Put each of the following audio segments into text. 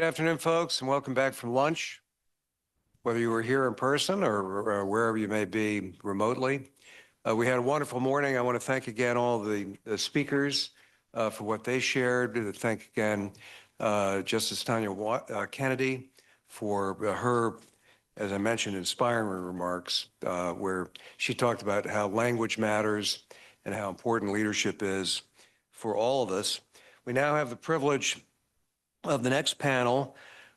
Good afternoon, folks, and welcome back from lunch, whether you were here in person or wherever you may be remotely. We had a wonderful morning. I want to thank again all the speakers for what they shared. Thank again Justice Tanya Kennedy for her, as I mentioned, inspiring remarks where she talked about how language matters and how important leadership is for all of us. We now have the privilege of the next panel,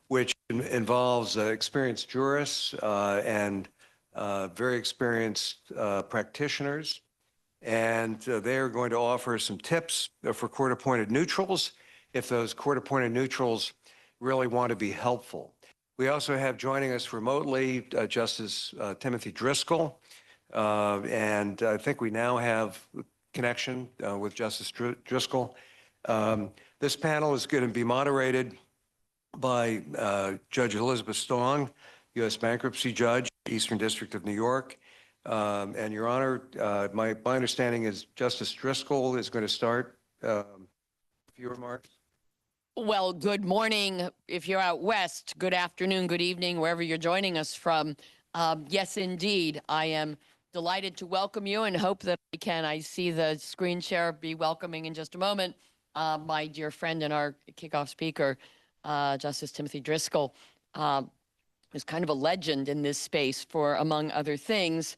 which involves experienced jurists and very experienced practitioners. And they are going to offer some tips for court-appointed neutrals if those court-appointed neutrals really want to be helpful. We also have joining us remotely Justice Timothy Driscoll. And I think we now have connection with Justice Driscoll. This panel is going to be moderated by Judge Elizabeth Stong, U.S. Bankruptcy Judge, Eastern District of New York. And Your Honor, my understanding is Justice Driscoll is going to start a few remarks. Well, good morning. If you're out west, good afternoon, good evening, wherever you're joining us from. Yes, indeed, I am delighted to welcome you and hope that I see the screen share be welcoming in just a moment. My dear friend and our kickoff speaker, Justice Timothy Driscoll, is kind of a legend in this space for, among other things,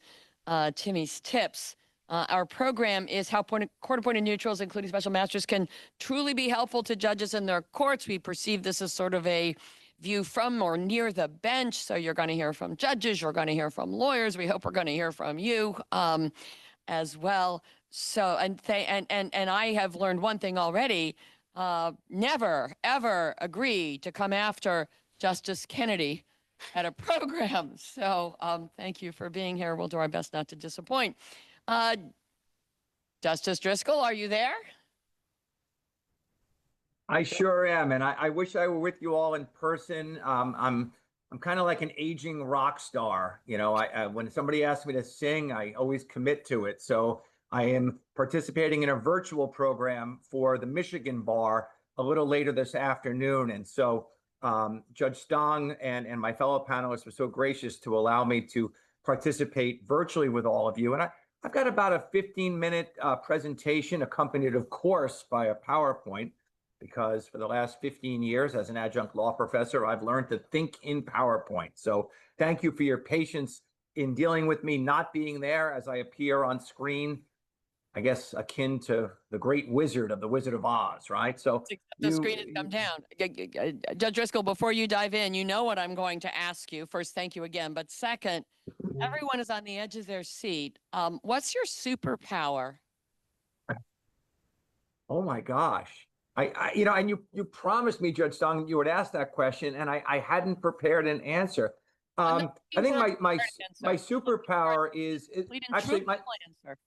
Timmy's tips. Our program is how court-appointed neutrals, including special masters, can truly be helpful to judges in their courts. We perceive this as sort of a view from or near the bench. So you're going to hear from judges, you're going to hear from lawyers. We hope we're going to hear from you as well. So, and I have learned one thing already. Never, ever agree to come after Justice Kennedy at a program. So thank you for being here. We'll do our best not to disappoint. Justice Driscoll, are you there? I sure am, and I wish I were with you all in person. I'm kind of like an aging rock star. You know, when somebody asks me to sing, I always commit to it. So I am participating in a virtual program for the Michigan Bar a little later this afternoon. And so Judge Stong and my fellow panelists were so gracious to allow me to participate virtually with all of you. And I've got about a 15-minute presentation accompanied, of course, by a PowerPoint, because for the last 15 years as an adjunct law professor, I've learned to think in PowerPoint. So thank you for your patience in dealing with me not being there as I appear on screen, I guess akin to the great wizard of the Wizard of Oz, right? So the screen has come down. Judge Driscoll, before you dive in, you know what I'm going to ask you. First, thank you again. But second, everyone is on the edge of their seat. What's your superpower? Oh my gosh. You know, and you promised me, Judge Stong, you would ask that question, and I hadn't prepared an answer. I think my superpower is actually my answer.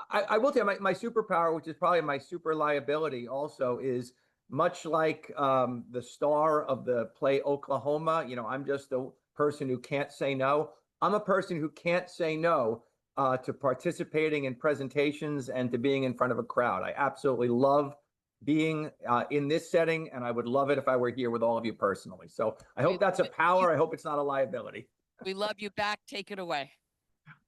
I will tell you, my superpower, which is probably my super liability also, is much like the star of the play Oklahoma. You know, I'm just a person who can't say no. I'm a person who can't say no to participating in presentations and to being in front of a crowd. I absolutely love being in this setting, and I would love it if I were here with all of you personally. So I hope that's a power. I hope it's not a liability. We love you back. Take it away.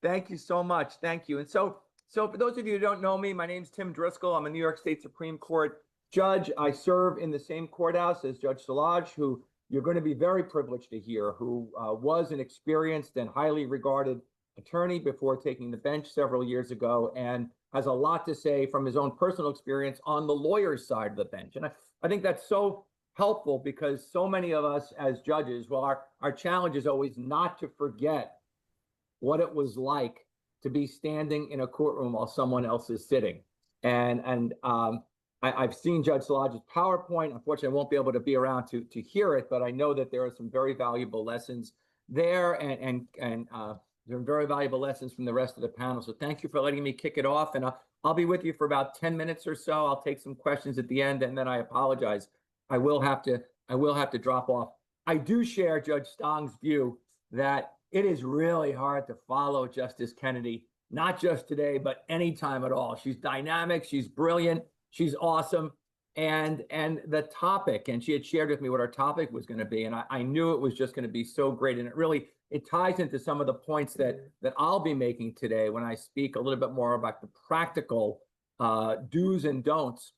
Thank you so much. Thank you. And so for those of you who don't know me, my name's Tim Driscoll. I'm a New York State Supreme Court judge. I serve in the same courthouse as Judge Solages, who you're going to be very privileged to hear, who was an experienced and highly regarded attorney before taking the bench several years ago, and has a lot to say from his own personal experience on the lawyer's side of the bench. And I think that's so helpful because so many of us as judges, well, our challenge is always not to forget what it was like to be standing in a courtroom while someone else is sitting. And I've seen Judge Solages' PowerPoint. Unfortunately, I won't be able to be around to hear it, but I know that there are some very valuable lessons there, and there are very valuable lessons from the rest of the panel. So thank you for letting me kick it off. And I'll be with you for about 10 minutes or so. I'll take some questions at the end, and then I apologize. I will have to drop off. I do share Judge Stong's view that it is really hard to follow Justice Kennedy, not just today, but anytime at all. She's dynamic, she's brilliant, she's awesome. and the topic, and she had shared with me what our topic was going to be, and I knew it was just going to be so great, and it ties into some of the points that I'll be making today when I speak a little bit more about the practical do's and don'ts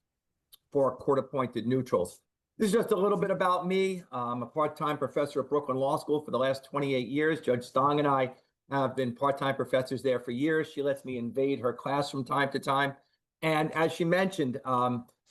for court-appointed neutrals. This is just a little bit about me. I'm a part-time professor at Brooklyn Law School for the last 28 years. Judge Stong and I have been part-time professors there for years. She lets me invade her class from time to time. And as she mentioned,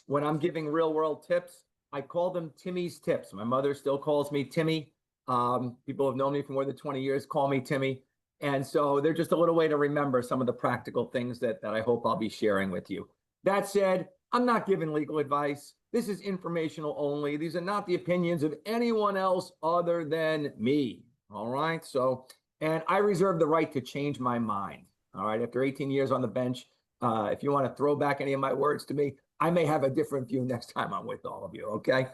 when I'm giving real-world tips, I call them Timmy's tips. My mother still calls me Timmy. People who have known me for more than 20 years call me Timmy. And so they're just a little way to remember some of the practical things that I hope I'll be sharing with you. That said, I'm not giving legal advice. This is informational only. These are not the opinions of anyone else other than me. All right. So, and I reserve the right to change my mind. All right. After 18 years on the bench, if you want to throw back any of my words to me, I may have a different view next time I'm with all of you. Okay.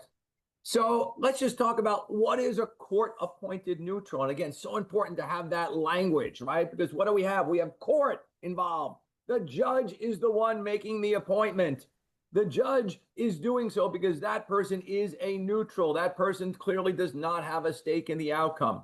So let's just talk about what is a court-appointed neutral. And again, so important to have that language, right? Because what do we have? We have court involved. The judge is the one making the appointment. The judge is doing so because that person is a neutral. That person clearly does not have a stake in the outcome.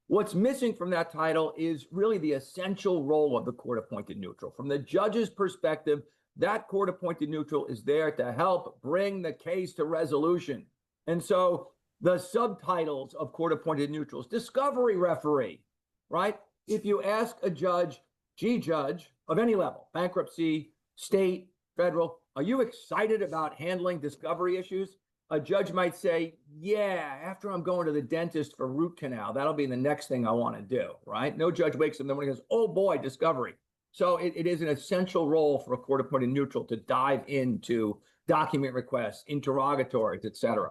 What's missing from that title is really the essential role of the court-appointed neutral. From the judge's perspective, that court-appointed neutral is there to help bring the case to resolution. And so the subtitles of court-appointed neutrals, discovery referee, right? If you ask a judge, judge of any level, bankruptcy, state, federal, are you excited about handling discovery issues? A judge might say, yeah, after I'm going to the dentist for root canal, that'll be the next thing I want to do, right? No judge wakes up in the morning and goes, oh boy, discovery. So it is an essential role for a court-appointed neutral to dive into document requests, interrogatories, et cetera.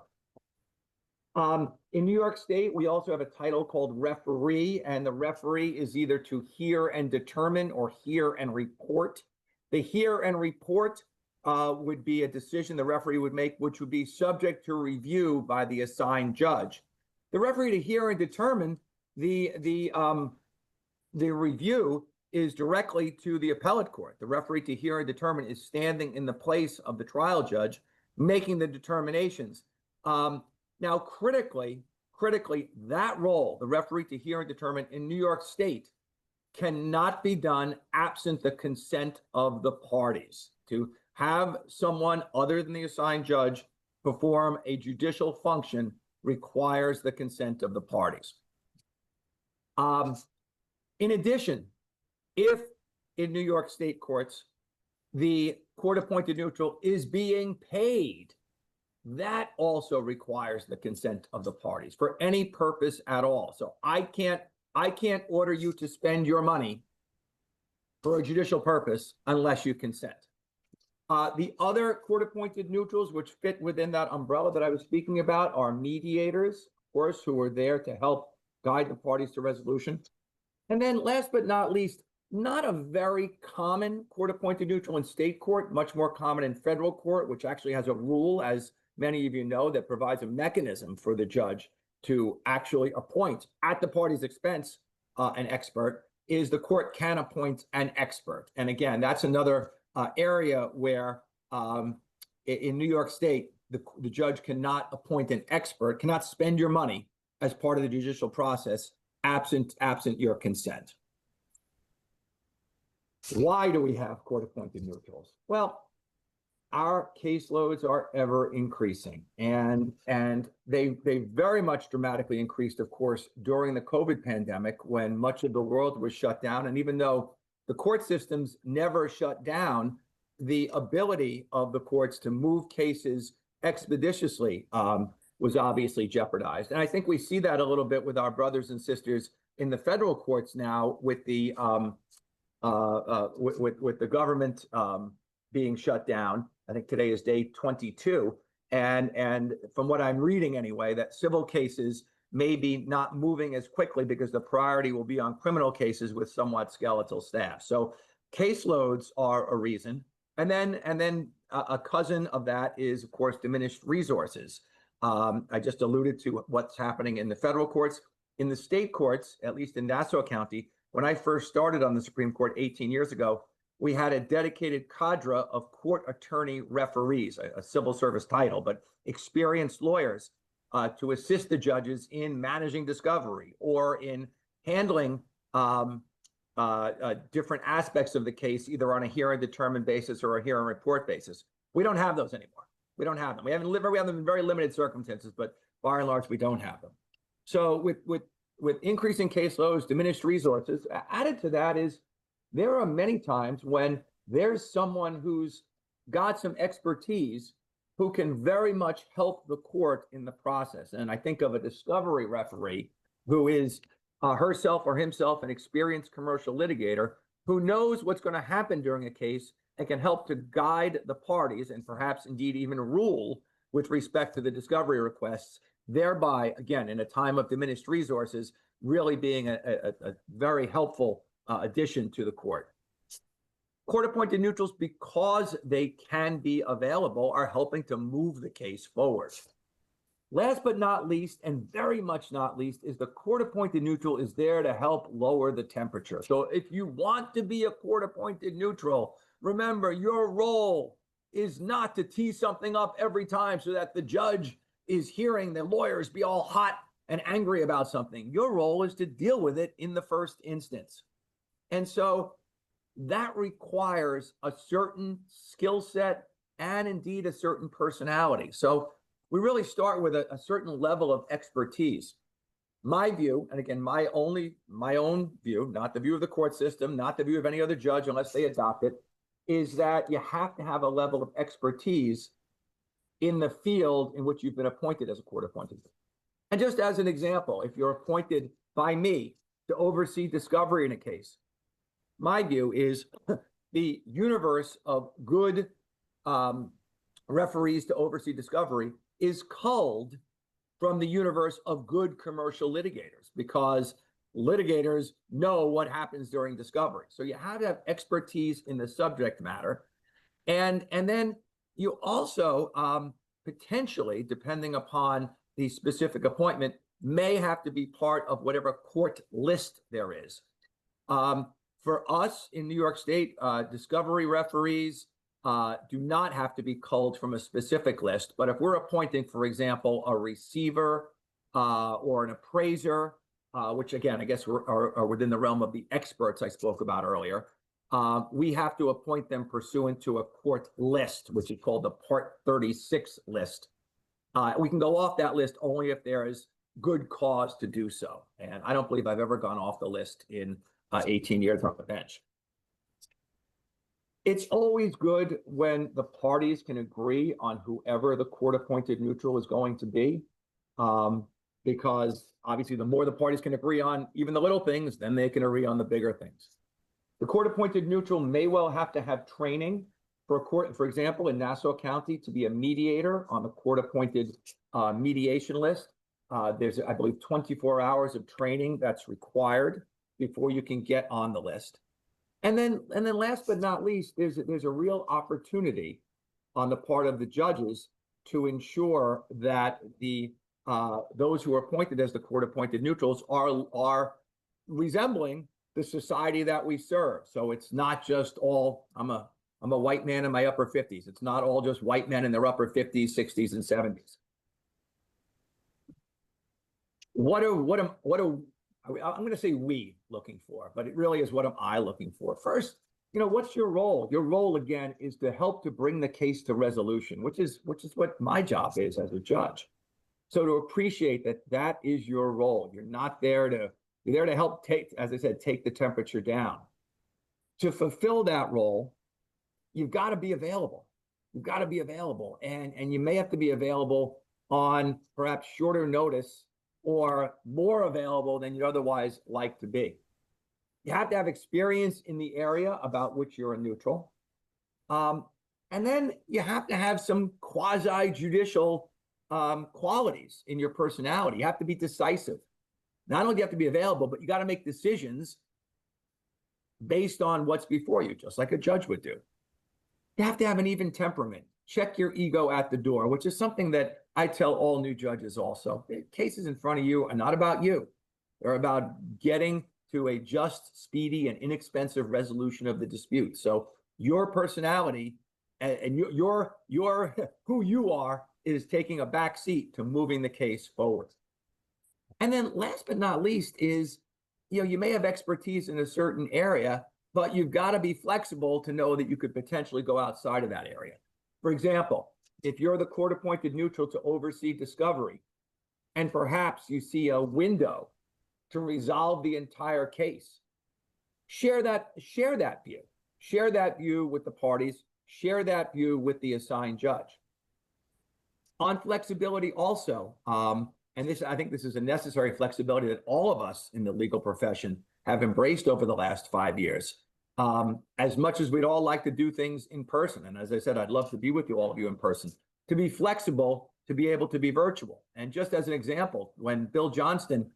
In New York State, we also have a title called referee, and the referee is either to hear and determine or hear and report. The hear and report would be a decision the referee would make, which would be subject to review by the assigned judge. The referee to hear and determine, the review is directly to the appellate court. The referee to hear and determine is standing in the place of the trial judge, making the determinations. Now, critically, that role, the referee to hear and determine in New York State, cannot be done absent the consent of the parties. To have someone other than the assigned judge perform a judicial function requires the consent of the parties. In addition, if in New York State courts, the court-appointed neutral is being paid, that also requires the consent of the parties for any purpose at all. So I can't order you to spend your money for a judicial purpose unless you consent. The other court-appointed neutrals which fit within that umbrella that I was speaking about are mediators, of course, who are there to help guide the parties to resolution. And then last but not least, not a very common court-appointed neutral in state court, much more common in federal court, which actually has a rule, as many of you know, that provides a mechanism for the judge to actually appoint at the party's expense an expert, is the court can appoint an expert. And again, that's another area where in New York State, the judge cannot appoint an expert, cannot spend your money as part of the judicial process absent your consent. Why do we have court-appointed neutrals? Well, our caseloads are ever increasing, and they very much dramatically increased, of course, during the COVID pandemic when much of the world was shut down. And even though the court systems never shut down, the ability of the courts to move cases expeditiously was obviously jeopardized. And I think we see that a little bit with our brothers and sisters in the federal courts now, with the with the government being shut down. I think today is day 22. And from what I'm reading anyway, that civil cases may be not moving as quickly because the priority will be on criminal cases with somewhat skeletal staff. So caseloads are a reason. And then a cousin of that is, of course, diminished resources. I just alluded to what's happening in the federal courts. In the state courts, at least in Nassau County, when I first started on the Supreme Court 18 years ago, we had a dedicated cadre of court attorney referees, a civil service title, but experienced lawyers to assist the judges in managing discovery or in handling different aspects of the case, either on a hearing determined basis or a hearing report basis. We don't have those anymore. We don't have them. We have them in very limited circumstances, but by and large, we don't have them. So with increasing caseloads, diminished resources, added to that is there are many times when there's someone who's got some expertise who can very much help the court in the process. And I think of a discovery referee who is herself or himself an experienced commercial litigator who knows what's going to happen during a case and can help to guide the parties and perhaps indeed even rule with respect to the discovery requests, thereby, again, in a time of diminished resources, really being a very helpful addition to the court. Court-appointed neutrals, because they can be available, are helping to move the case forward. Last but not least, and very much not least, is the court-appointed neutral is there to help lower the temperature. So if you want to be a court-appointed neutral, remember your role is not to tee something up every time so that the judge is hearing the lawyers be all hot and angry about something. Your role is to deal with it in the first instance. And so that requires a certain skill set and indeed a certain personality. So we really start with a certain level of expertise. My view, and again, my own view, not the view of the court system, not the view of any other judge unless they adopt it, is that you have to have a level of expertise in the field in which you've been appointed as a court appointed. And just as an example, if you're appointed by me to oversee discovery in a case, my view is the universe of good referees to oversee discovery is culled from the universe of good commercial litigators, because litigators know what happens during discovery. So you have to have expertise in the subject matter. And then you also potentially, depending upon the specific appointment, may have to be part of whatever court list there is. For us in New York State, discovery referees do not have to be culled from a specific list. But if we're appointing, for example, a receiver or an appraiser, which again, I guess are within the realm of the experts I spoke about earlier, we have to appoint them pursuant to a court list, which is called the Part 36 list. We can go off that list only if there is good cause to do so. And I don't believe I've ever gone off the list in 18 years on the bench. It's always good when the parties can agree on whoever the court-appointed neutral is going to be, because obviously the more the parties can agree on even the little things, then they can agree on the bigger things. The court-appointed neutral may well have to have training for a court, for example, in Nassau County, to be a mediator on the court-appointed mediation list. There's, I believe, 24 hours of training that's required before you can get on the list. And then last but not least, there's a real opportunity on the part of the judges to ensure that those who are appointed as the court-appointed neutrals are resembling the society that we serve. So it's not just all I'm a white man in my upper 50s. It's not all just white men in their upper 50s, 60s, and 70s. I'm going to say we looking for, but it really is what am I looking for? First, what's your role? Your role, again, is to help to bring the case to resolution, which is what my job is as a judge. So to appreciate that is your role. You're there to help take, as I said, take the temperature down. To fulfill that role, you've got to be available. You've got to be available. And you may have to be available on perhaps shorter notice or more available than you'd otherwise like to be. You have to have experience in the area about which you're a neutral. And then you have to have some quasi-judicial qualities in your personality. You have to be decisive. Not only do you have to be available, but you got to make decisions based on what's before you, just like a judge would do. You have to have an even temperament. Check your ego at the door, which is something that I tell all new judges also. Cases in front of you are not about you. They're about getting to a just, speedy, and inexpensive resolution of the dispute. So your personality and your who you are is taking a back seat to moving the case forward. And then last but not least is, you may have expertise in a certain area, but you've got to be flexible to know that you could potentially go outside of that area. For example, if you're the court-appointed neutral to oversee discovery, and perhaps you see a window to resolve the entire case, share that view. Share that view with the parties. Share that view with the assigned judge. On flexibility also, and I think this is a necessary flexibility that all of us in the legal profession have embraced over the last 5 years. As much as we'd all like to do things in person, and as I said, I'd love to be with all of you in person, to be flexible, to be able to be virtual. And just as an example, when Bill Johnston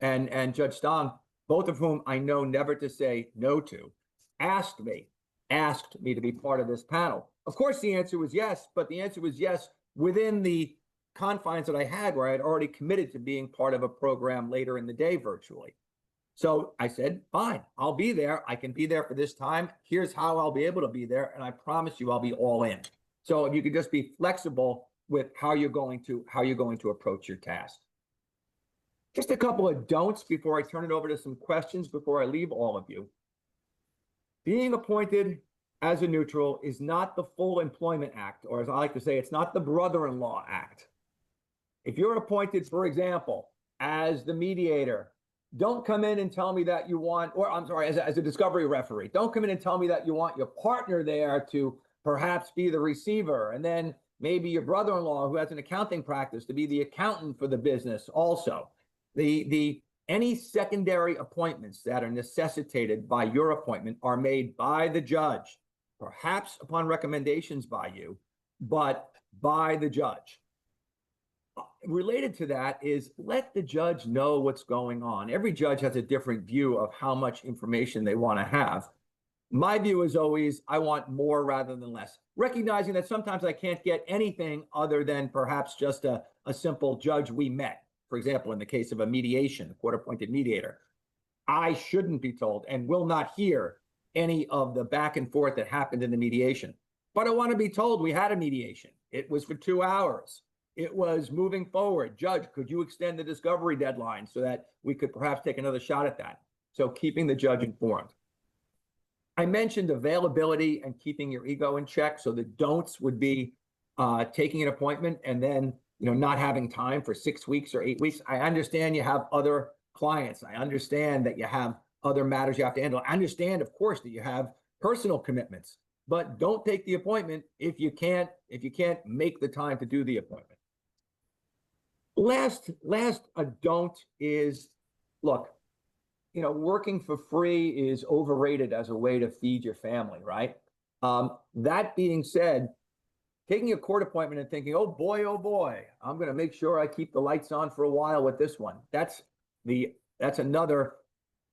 and Judge Stong, both of whom I know never to say no to, asked me to be part of this panel. Of course, the answer was yes, but the answer was yes within the confines that I had, where I had already committed to being part of a program later in the day virtually. So I said, fine, I'll be there. I can be there for this time. Here's how I'll be able to be there. And I promise you I'll be all in. So if you could just be flexible with how you're going to approach your task. Just a couple of don'ts before I turn it over to some questions before I leave all of you. Being appointed as a neutral is not the full employment act, or as I like to say, it's not the brother-in-law act. If you're appointed, for example, as the mediator, don't come in and tell me that you want, or I'm sorry, as a discovery referee, don't come in and tell me that you want your partner there to perhaps be the receiver, and then maybe your brother-in-law who has an accounting practice to be the accountant for the business also. Any secondary appointments that are necessitated by your appointment are made by the judge, perhaps upon recommendations by you, but by the judge. Related to that is let the judge know what's going on. Every judge has a different view of how much information they want to have. My view is always, I want more rather than less, recognizing that sometimes I can't get anything other than perhaps just a simple judge, we met. For example, in the case of a mediation, a court-appointed mediator, I shouldn't be told and will not hear any of the back and forth that happened in the mediation. But I want to be told we had a mediation. It was for 2 hours. It was moving forward. Judge, could you extend the discovery deadline so that we could perhaps take another shot at that? So keeping the judge informed. I mentioned availability and keeping your ego in check. So the don'ts would be taking an appointment and then not having time for 6 weeks or 8 weeks. I understand you have other clients. I understand that you have other matters you have to handle. I understand, of course, that you have personal commitments, but don't take the appointment if you can't make the time to do the appointment. Last a don't is, look, working for free is overrated as a way to feed your family, right? That being said, taking a court appointment and thinking, oh boy, I'm going to make sure I keep the lights on for a while with this one. That's another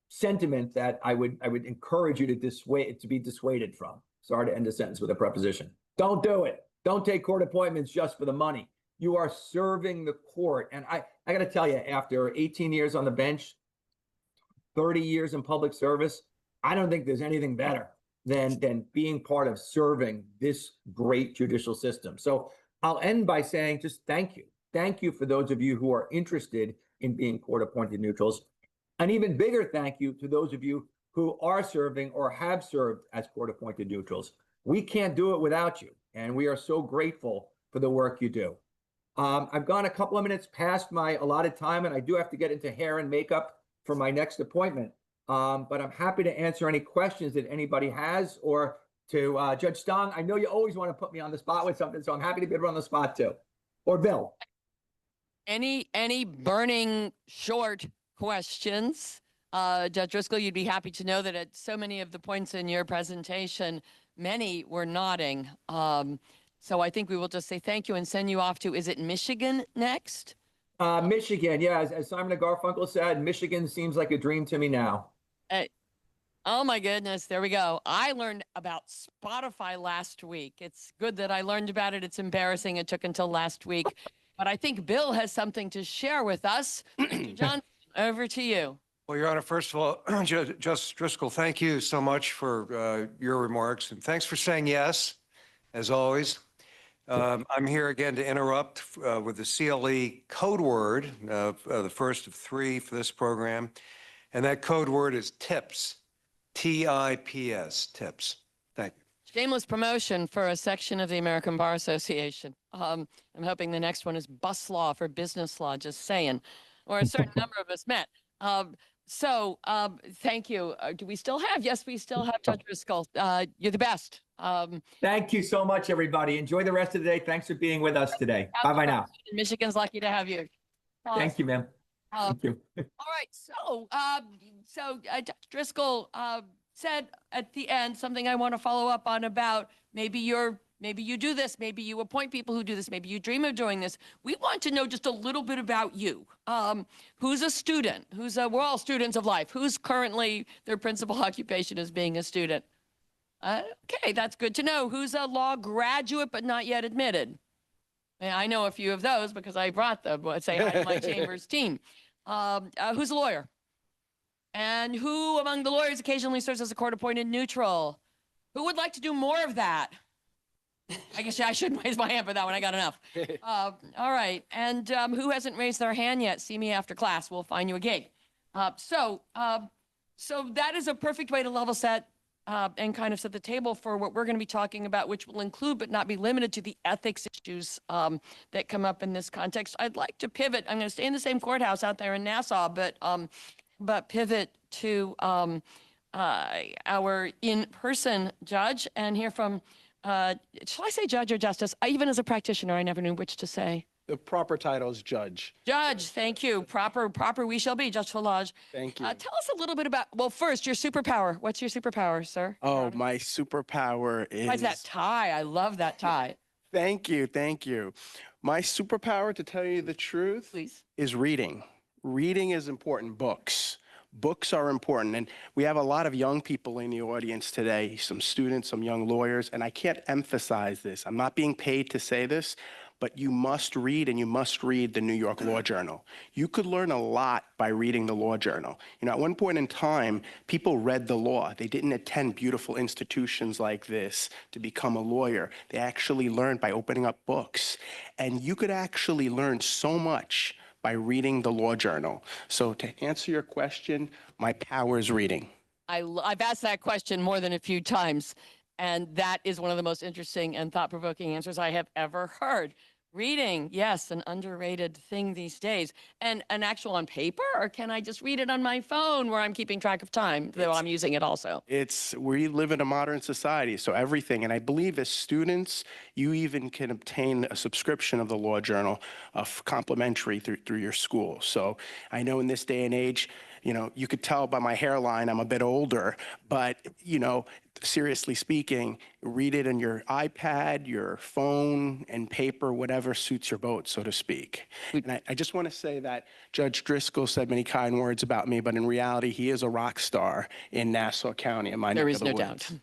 sentiment that I would encourage you to be dissuaded from. Sorry to end a sentence with a preposition. Don't do it. Don't take court appointments just for the money. You are serving the court. And I got to tell you, after 18 years on the bench, 30 years in public service, I don't think there's anything better than being part of serving this great judicial system. So I'll end by saying just thank you. Thank you for those of you who are interested in being court-appointed neutrals. An even bigger thank you to those of you who are serving or have served as court-appointed neutrals. We can't do it without you, and we are so grateful for the work you do. I've gone a couple of minutes past my allotted time, and I do have to get into hair and makeup for my next appointment. But I'm happy to answer any questions that anybody has, or to Judge Stong. I know you always want to put me on the spot with something, so I'm happy to be on the spot too. Or Bill. Any burning short questions? Judge Driscoll, you'd be happy to know that at so many of the points in your presentation, many were nodding. So I think we will just say thank you and send you off to, is it Michigan next? Michigan, yeah. As Simon & Garfunkel said, Michigan seems like a dream to me now. Oh my goodness, there we go. I learned about Spotify last week. It's good that I learned about it. It's embarrassing it took until last week. But I think Bill has something to share with us. Mr. John, over to you. Well, Your Honor, first of all, Justice Driscoll, thank you so much for your remarks, and thanks for saying yes, as always. I'm here again to interrupt with the CLE code word, the first of three for this program, and that code word is TIPS, T-I-P-S, TIPS. Thank you. Shameless promotion for a section of the American Bar Association. I'm hoping the next one is bus law for business law, just saying, or a certain number of us met. Thank you. Do we still have? Yes, we still have Judge Driscoll. You're the best. Thank you so much, everybody. Enjoy the rest of the day. Thanks for being with us today. Bye-bye now. Michigan's lucky to have you. Thank you, ma'am. Um, Thank you. All right, Judge Driscoll said at the end something I want to follow up on about maybe you do this, maybe you appoint people who do this, maybe you dream of doing this. We want to know just a little bit about you. Who's a student? We're all students of life. Who's currently their principal occupation is being a student? Okay, that's good to know. Who's a law graduate but not yet admitted? I know a few of those because I brought them. Say hi to my chambers team. Who's a lawyer? And who among the lawyers occasionally serves as a court-appointed neutral? Who would like to do more of that? I guess I shouldn't raise my hand for that one. I got enough. All right. And who hasn't raised their hand yet? See me after class. We'll find you a gig. So that is a perfect way to level set and kind of set the table for what we're going to be talking about, which will include but not be limited to the ethics issues that come up in this context. I'd like to pivot. I'm going to stay in the same courthouse out there in Nassau, but pivot to our in-person judge and hear from, shall I say judge or justice? Even as a practitioner, I never knew which to say. The proper title is judge. Judge, thank you. Proper we shall be, Judge Solages. Thank you. Tell us a little bit about, well, first, your superpower. What's your superpower, sir? Oh, my superpower is... Why's that tie? I love that tie. Thank you, thank you. My superpower, to tell you the truth, Please. is reading. Reading is important. Books. Books are important. And we have a lot of young people in the audience today, some students, some young lawyers, and I can't emphasize this. I'm not being paid to say this, but you must read, and you must read the New York Law Journal. You could learn a lot by reading the Law Journal. You know, at one point in time, people read the law. They didn't attend beautiful institutions like this to become a lawyer. They actually learned by opening up books. And you could actually learn so much by reading the Law Journal. So to answer your question, my power is reading. I've asked that question more than a few times, and that is one of the most interesting and thought-provoking answers I have ever heard. Reading, yes, an underrated thing these days. And an actual on paper, or can I just read it on my phone where I'm keeping track of time, though I'm using it also? We live in a modern society, so everything. And I believe as students, you even can obtain a subscription of the Law Journal complimentary through your school. So I know in this day and age, you know, you could tell by my hairline I'm a bit older, but, you know, seriously speaking, read it on your iPad, your phone, and paper, whatever suits your boat, so to speak. And I just want to say that Judge Driscoll said many kind words about me, but in reality, he is a rock star in Nassau County. In my There neck is of the no woods. doubt.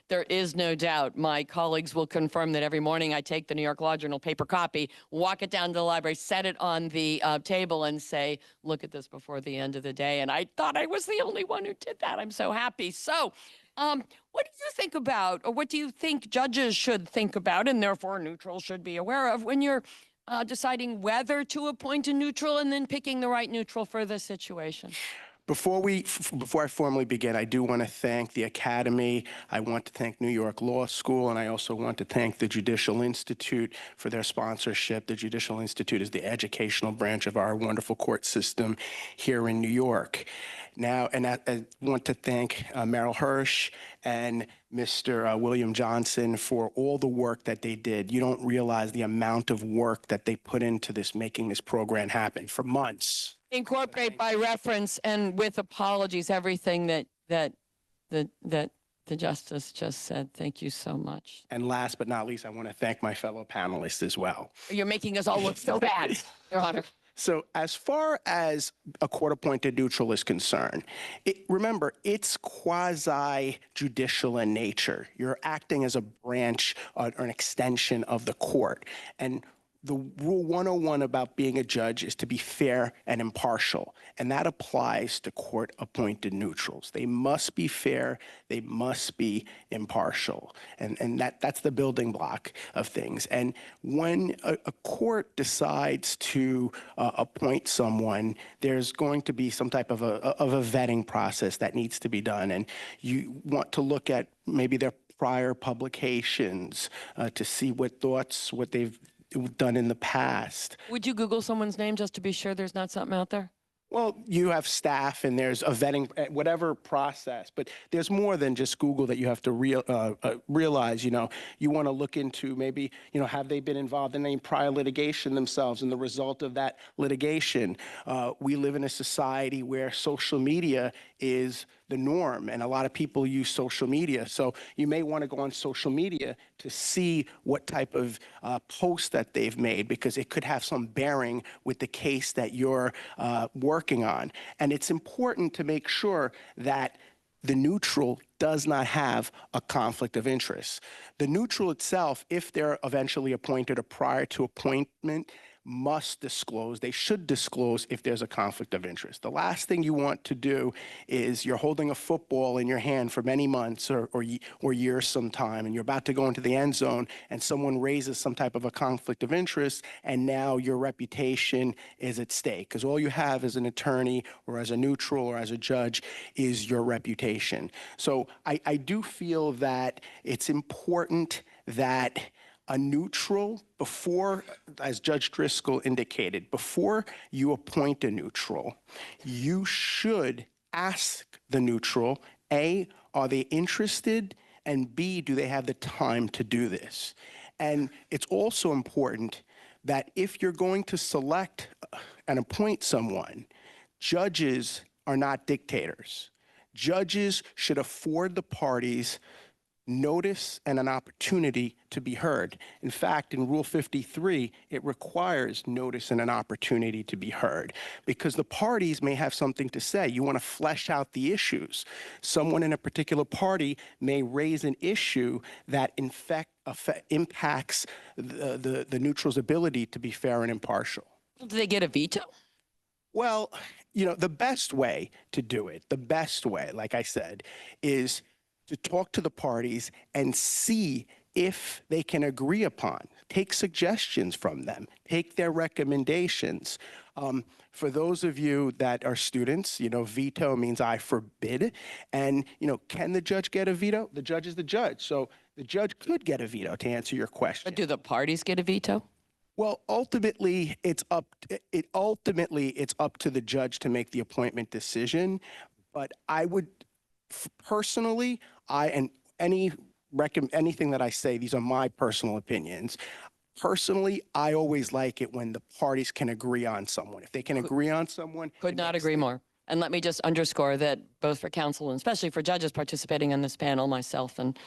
There is no doubt. My colleagues will confirm that every morning I take the New York Law Journal paper copy, walk it down to the library, set it on the table and say, look at this before the end of the day. And I thought I was the only one who did that. I'm so happy. So what do you think about, or what do you think judges should think about, and therefore neutrals should be aware of, when you're deciding whether to appoint a neutral and then picking the right neutral for the situation? Before I formally begin, I do want to thank the Academy. I want to thank New York Law School, and I also want to thank the Judicial Institute for their sponsorship. The Judicial Institute is the educational branch of our wonderful court system here in New York. Now, and I want to thank Merrill Hirsch and Mr. William Johnson for all the work that they did. You don't realize the amount of work that they put into this, making this program happen for months. Incorporate by reference and with apologies everything that the justice just said. Thank you so much. And last but not least, I want to thank my fellow panelists as well. You're making us all look so bad, Your Honor. So as far as a court-appointed neutral is concerned, remember, it's quasi-judicial in nature. You're acting as a branch or an extension of the court. And the rule 101 about being a judge is to be fair and impartial, and that applies to court-appointed neutrals. They must be fair, they must be impartial, and that's the building block of things. And when a court decides to appoint someone, there's going to be some type of a vetting process that needs to be done, and you want to look at maybe their prior publications to see what they've done in the past. Would you Google someone's name just to be sure there's not something out there? Well, you have staff and there's a vetting, whatever process, but there's more than just Google that you have to realize. You want to look into maybe, have they been involved in any prior litigation themselves and the result of that litigation? We live in a society where social media is the norm, and a lot of people use social media. So you may want to go on social media to see what type of post that they've made, because it could have some bearing with the case that you're working on. And it's important to make sure that the neutral does not have a conflict of interest. The neutral itself, if they're eventually appointed or prior to appointment, must disclose, they should disclose if there's a conflict of interest. The last thing you want to do is you're holding a football in your hand for many months or years sometime, and you're about to go into the end zone, and someone raises some type of a conflict of interest, and now your reputation is at stake. Because all you have as an attorney or as a neutral or as a judge is your reputation. So I do feel that it's important that a neutral, before, as Judge Driscoll indicated, before you appoint a neutral, you should ask the neutral, A, are they interested? And B, do they have the time to do this? And it's also important that if you're going to select and appoint someone, judges are not dictators. Judges should afford the parties notice and an opportunity to be heard. In fact, in Rule 53, it requires notice and an opportunity to be heard, because the parties may have something to say. You want to flesh out the issues. Someone in a particular party may raise an issue that impacts the neutral's ability to be fair and impartial. Do they get a veto? Well, the best way to do it, the best way, like I said, is to talk to the parties and see if they can agree upon, take suggestions from them, take their recommendations. For those of you that are students, veto means I forbid. And, can the judge get a veto? The judge is the judge. So the judge could get a veto, to answer your question. But do the parties get a veto? Well, ultimately, it's up to the judge to make the appointment decision. But I would personally, anything that I say, these are my personal opinions. Personally, I always like it when the parties can agree on someone. If they can agree on someone. Could not agree more. And let me just underscore that both for counsel and especially for judges participating in this panel, myself and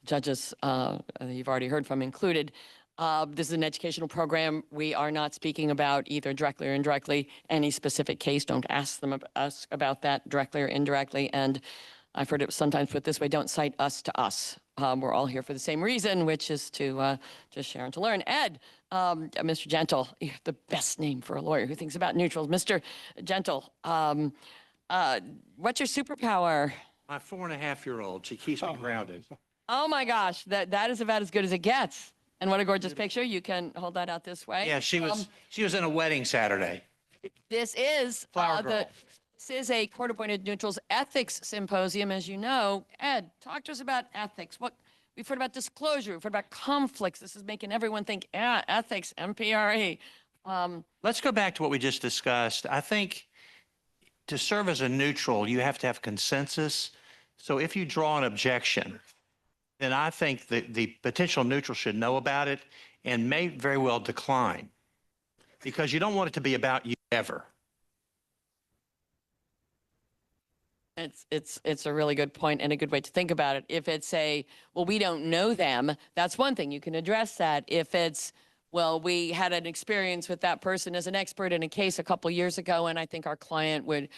judges you've already heard from included, this is an educational program. We are not speaking about either directly or indirectly any specific case. Don't ask us about that directly or indirectly. And I've heard it sometimes put this way, don't cite us to us. We're all here for the same reason, which is to just share and to learn. Ed, Mr. Gentle, you have the best name for a lawyer who thinks about neutrals. Mr. Gentle, what's your superpower? My 4.5-year-old, she keeps me grounded. Oh my gosh, that is about as good as it gets. And what a gorgeous picture. You can hold that out this way. Yeah, she was in a wedding Saturday. This is Flower girl. This is a court-appointed neutrals ethics symposium, as you know. Ed, talk to us about ethics. We've heard about disclosure, we've heard about conflicts. This is making everyone think, ethics, MPRE. Let's go back to what we just discussed. I think to serve as a neutral, you have to have consensus. So if you draw an objection, then I think that the potential neutral should know about it and may very well decline, because you don't want it to be about you ever. It's a really good point and a good way to think about it. If it's well, we don't know them, that's one thing. You can address that. If it's, well, we had an experience with that person as an expert in a case a couple years ago, and I think our client would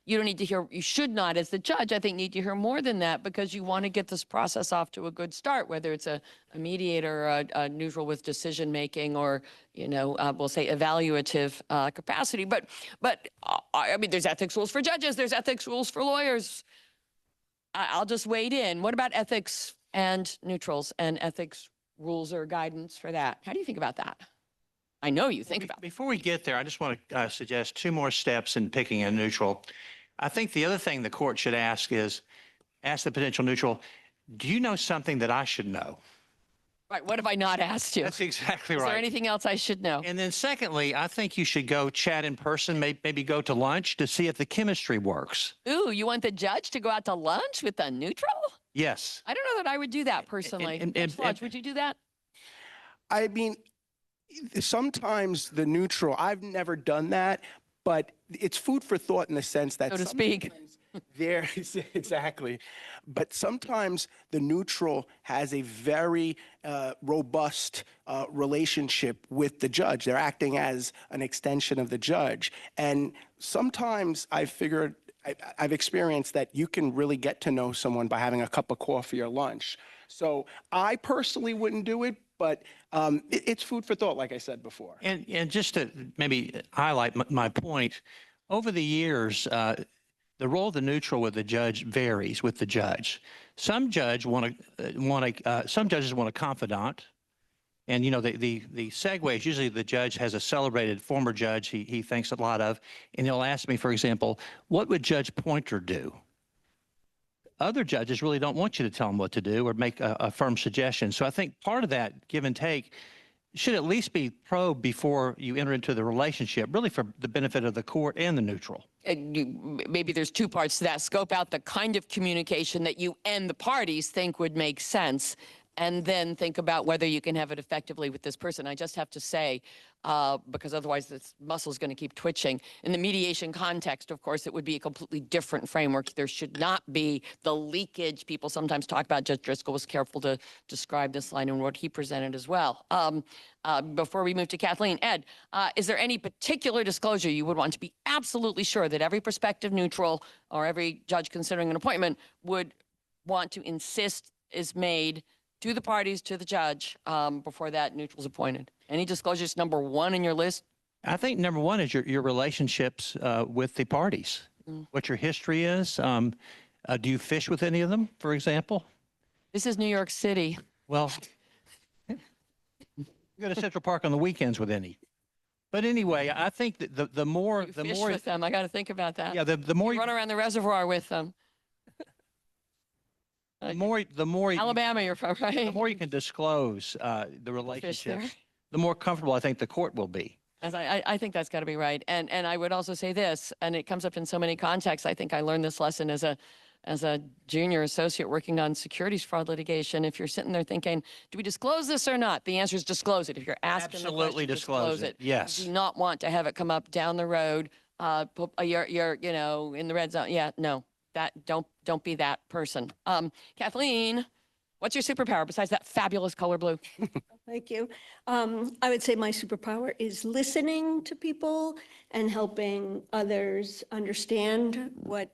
you don't need to hear, you should not, as the judge, I think, need to hear more than that, because you want to get this process off to a good start, whether it's a mediator, a neutral with decision making, or, you know, we'll say evaluative capacity. But I mean, there's ethics rules for judges, there's ethics rules for lawyers. I'll just wade in. What about ethics and neutrals and ethics rules or guidance for that? How do you think about that? I know you think about. Before we get there, I just want to suggest two more steps in picking a neutral. I think the other thing the court should ask is, ask the potential neutral, do you know something that I should know? Right. What have I not asked you? That's exactly Is right. there anything else I should know? And then secondly, I think you should go chat in person, maybe go to lunch to see if the chemistry works. Ooh, you want the judge to go out to lunch with a neutral? Yes. I don't know that I would do that personally. Judge Lodge, would you do that? I mean, sometimes the neutral, I've never done that, but it's food for thought in the sense that So to speak. there is exactly, but sometimes the neutral has a very robust relationship with the judge. They're acting as an extension of the judge, and sometimes I've experienced that you can really get to know someone by having a cup of coffee or lunch. So I personally wouldn't do it, but it's food for thought, like I said before. And just to maybe highlight my point, over the years, the role of the neutral with the judge varies with the judge. Some judges want a confidant, and you know the segue is usually the judge has a celebrated former judge he thinks a lot of, and he'll ask me, for example, what would Judge Pointer do? Other judges really don't want you to tell them what to do or make a firm suggestion. So I think part of that give and take should at least be probed before you enter into the relationship, really for the benefit of the court and the neutral. Maybe there's two parts to that. Scope out the kind of communication that you and the parties think would make sense, and then think about whether you can have it effectively with this person. I just have to say, because otherwise this muscle is going to keep twitching. In the mediation context, of course, it would be a completely different framework. There should not be the leakage people sometimes talk about. Judge Driscoll was careful to describe this line and what he presented as well. Before we move to Kathleen, Ed, is there any particular disclosure you would want to be absolutely sure that every prospective neutral or every judge considering an appointment would want to insist is made to the parties, to the judge, before that neutral is appointed? Any disclosures number one in your list? I think number one is your relationships with the parties, what your history is. Do you fish with any of them, for example? This is New York City. Well, you go to Central Park on the weekends with any. But anyway, I think that the more You fish with them. I got to think about that. yeah, the more You run around the reservoir with them. the more Alabama, you're from, right? the more you can disclose the there. relationships, the more comfortable I think the court will be. I think that's got to be right. And I would also say this, and it comes up in so many contexts. I think I learned this lesson as a junior associate working on securities fraud litigation. If you're sitting there thinking, do we disclose this or not? The answer is disclose it. If you're asking Absolutely the question, disclose it. Yes. You do not want to have it come up down the road. You're you know, in the red zone. Yeah, no, that don't be that person. Kathleen, what's your superpower besides that fabulous color blue? Thank you. I would say my superpower is listening to people and helping others understand what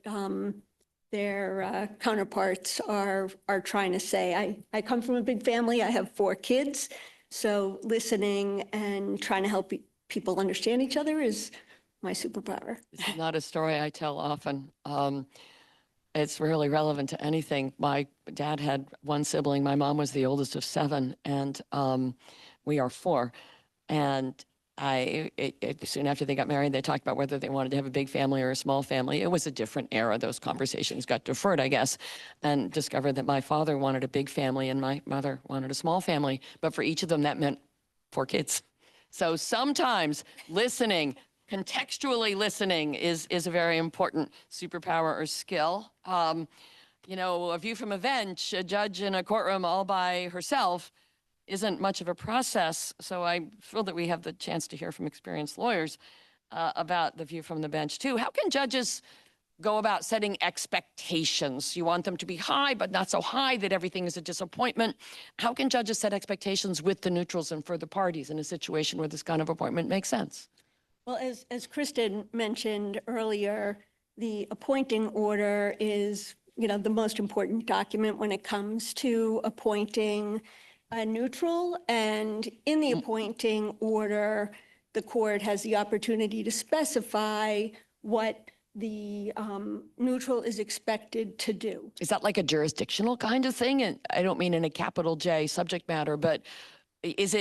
their counterparts are trying to say. I come from a big family. I have 4 kids. So listening and trying to help people understand each other is my superpower. This is not a story I tell often. It's really relevant to anything. My dad had 1 sibling. My mom was the oldest of 7, and we are 4. And soon after they got married, they talked about whether they wanted to have a big family or a small family. It was a different era. Those conversations got deferred, I guess, and discovered that my father wanted a big family and my mother wanted a small family. But for each of them, that meant 4 kids. So sometimes listening, contextually listening is a very important superpower or skill. You know, a view from a bench, a judge in a courtroom all by herself isn't much of a process. So I'm thrilled that we have the chance to hear from experienced lawyers about the view from the bench too. How can judges go about setting expectations? You want them to be high, but not so high that everything is a disappointment. How can judges set expectations with the neutrals and for the parties in a situation where this kind of appointment makes sense? Well, as Kristen mentioned earlier, the appointing order is, the most important document when it comes to appointing a neutral. And in the appointing order, the court has the opportunity to specify what the neutral is expected to do. Is that like a jurisdictional kind of thing? And I don't mean in a capital J subject matter, but is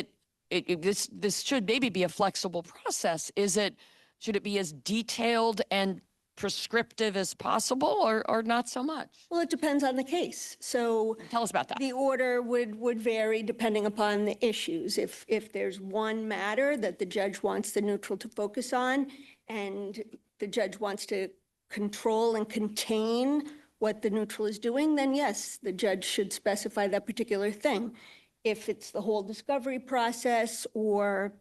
this should maybe be a flexible process. Should it be as detailed and prescriptive as possible or not so much? Well, it depends on the case. So Tell us about that. the order would vary depending upon the issues. If there's one matter that the judge wants the neutral to focus on, and the judge wants to control and contain what the neutral is doing, then yes, the judge should specify that particular thing. If it's the whole discovery process or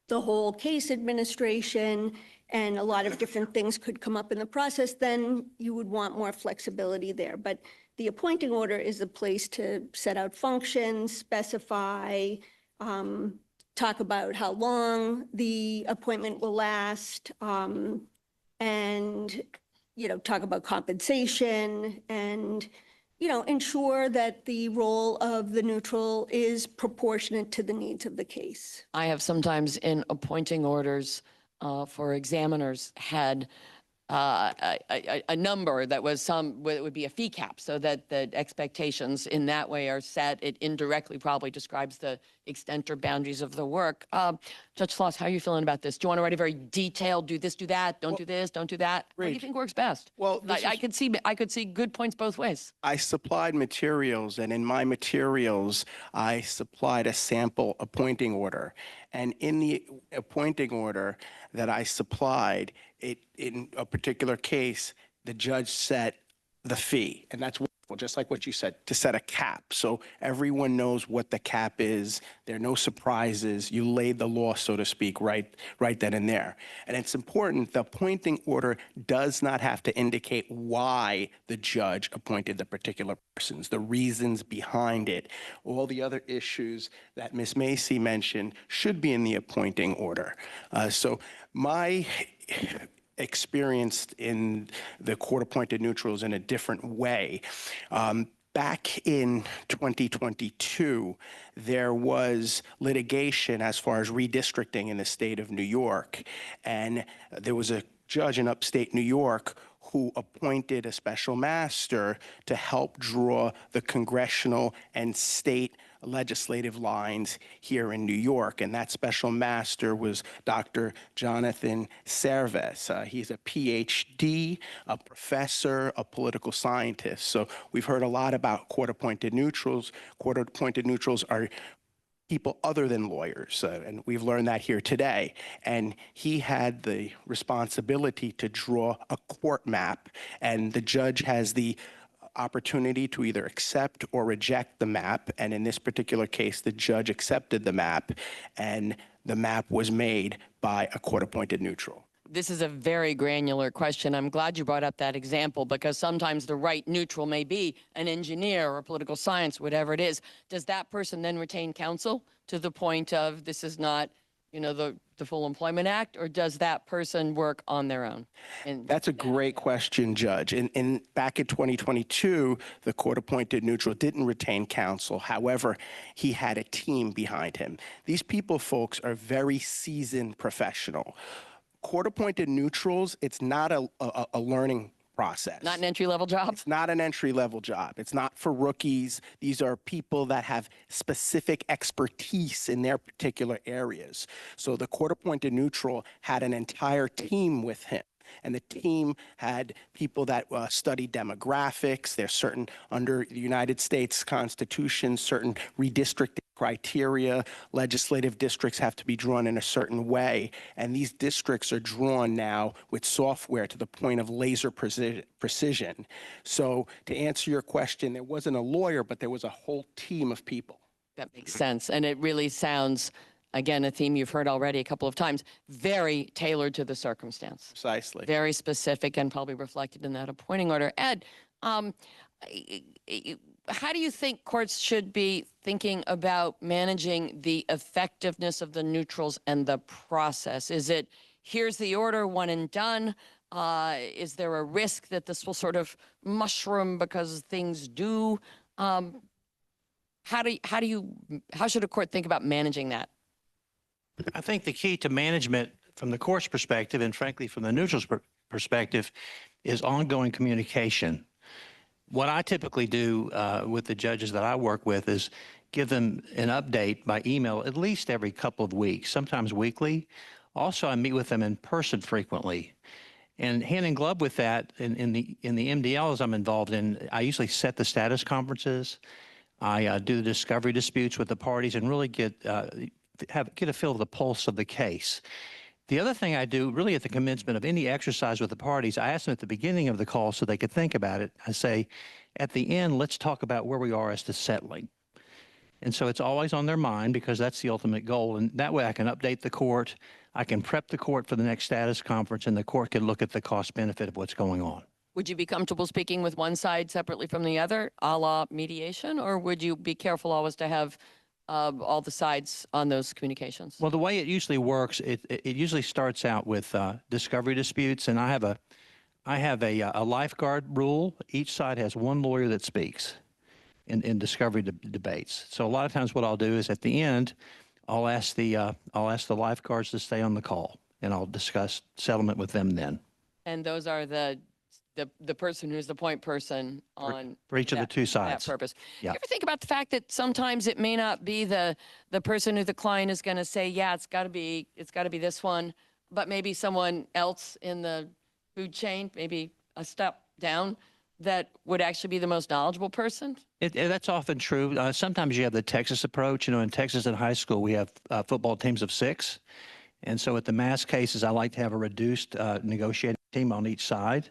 the whole case administration, and a lot of different things could come up in the process, then you would want more flexibility there. But the appointing order is a place to set out functions, specify, talk about how long the appointment will last, and, talk about compensation and, ensure that the role of the neutral is proportionate to the needs of the case. I have sometimes in appointing orders for examiners had a number that was it would be a fee cap, so that the expectations in that way are set. It indirectly probably describes the extent or boundaries of the work. Judge Sloss, how are you feeling about this? Do you want to write a very detailed, do this, do that, don't do this, don't do that? What do you think works best? Well, I could see good points both ways. I supplied materials, and in my materials, I supplied a sample appointing order. And in the appointing order that I supplied, in a particular case, the judge set the fee. And that's wonderful, just like what you said, to set a cap. So everyone knows what the cap is. There are no surprises. You laid the law, so to speak, right then and there. And it's important, the appointing order does not have to indicate why the judge appointed the particular persons, the reasons behind it. All the other issues that Ms. Massey mentioned should be in the appointing order. So my experienced in the court-appointed neutrals in a different way. Back in 2022, there was litigation as far as redistricting in the state of New York, and there was a judge in upstate New York who appointed a special master to help draw the congressional and state legislative lines here in New York. And that special master was Dr. Jonathan Serves. He's a PhD, a professor, a political scientist. So we've heard a lot about court-appointed neutrals. Court-appointed neutrals are people other than lawyers, and we've learned that here today. And he had the responsibility to draw a court map, and the judge has the opportunity to either accept or reject the map. And in this particular case, the judge accepted the map, and the map was made by a court-appointed neutral. This is a very granular question. I'm glad you brought up that example, because sometimes the right neutral may be an engineer or political science, whatever it is. Does that person then retain counsel to the point of this is not, the Full Employment Act, or does that person work on their own? And that's a great question, Judge. Back in 2022, the court-appointed neutral didn't retain counsel. However, he had a team behind him. These people, folks, are very seasoned professional. Court-appointed neutrals, it's not a learning process. not an entry-level job? It's not an entry-level job. It's not for rookies. These are people that have specific expertise in their particular areas. So the court-appointed neutral had an entire team with him. And the team had people that study demographics. There's certain, under the United States Constitution, certain redistricting criteria. Legislative districts have to be drawn in a certain way. And these districts are drawn now with software to the point of laser precision. So to answer your question, there wasn't a lawyer, but there was a whole team of people. That makes sense. And it really sounds, again, a theme you've heard already a couple of times, very tailored to the circumstance. Precisely. Very specific and probably reflected in that appointing order. Ed, how do you think courts should be thinking about managing the effectiveness of the neutrals and the process? Is it, here's the order, one and done? Is there a risk that this will sort of mushroom because things do? How should a court think about managing that? I think the key to management from the court's perspective, and frankly from the neutral's perspective, is ongoing communication. What I typically do with the judges that I work with is give them an update by email at least every couple of weeks, sometimes weekly. Also, I meet with them in person frequently. And hand in glove with that, in the MDLs I'm involved in, I usually set the status conferences. I do the discovery disputes with the parties and really get a feel of the pulse of the case. The other thing I do, really at the commencement of any exercise with the parties, I ask them at the beginning of the call so they could think about it. I say, at the end, let's talk about where we are as to settling. And so it's always on their mind because that's the ultimate goal. And that way I can update the court, I can prep the court for the next status conference, and the court can look at the cost benefit of what's going on. Would you be comfortable speaking with one side separately from the other, a la mediation, or would you be careful always to have all the sides on those communications? Well, the way it usually works, it usually starts out with discovery disputes, and I have a lifeguard rule. Each side has one lawyer that speaks in discovery debates. So a lot of times what I'll do is at the end, I'll ask the lifeguards to stay on the call, and I'll discuss settlement with them then. And those are the person who's the point person on For each of the two sides. that purpose. Yeah. You ever think about the fact that sometimes it may not be the person who the client is going to say, yeah, it's got to be this one, but maybe someone else in the food chain, maybe a step down, that would actually be the most knowledgeable person? That's often true. Sometimes you have the Texas approach. You know, in Texas in high school, we have football teams of 6. And so at the mass cases, I like to have a reduced negotiating team on each side.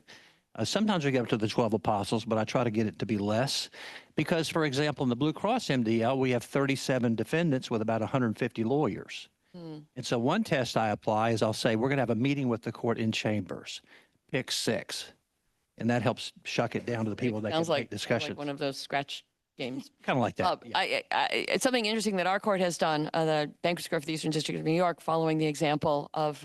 Sometimes we get up to the 12 apostles, but I try to get it to be less. Because, for example, in the Blue Cross MDL, we have 37 defendants with about 150 lawyers. And so one test I apply is I'll say, we're going to have a meeting with the court in chambers. Pick 6. And that helps shuck it down to the people that can make Sounds like discussions. one of those scratch games. Kind of like that. Yeah. It's something interesting that our court has done, the Bankruptcy Court for the Eastern District of New York, following the example of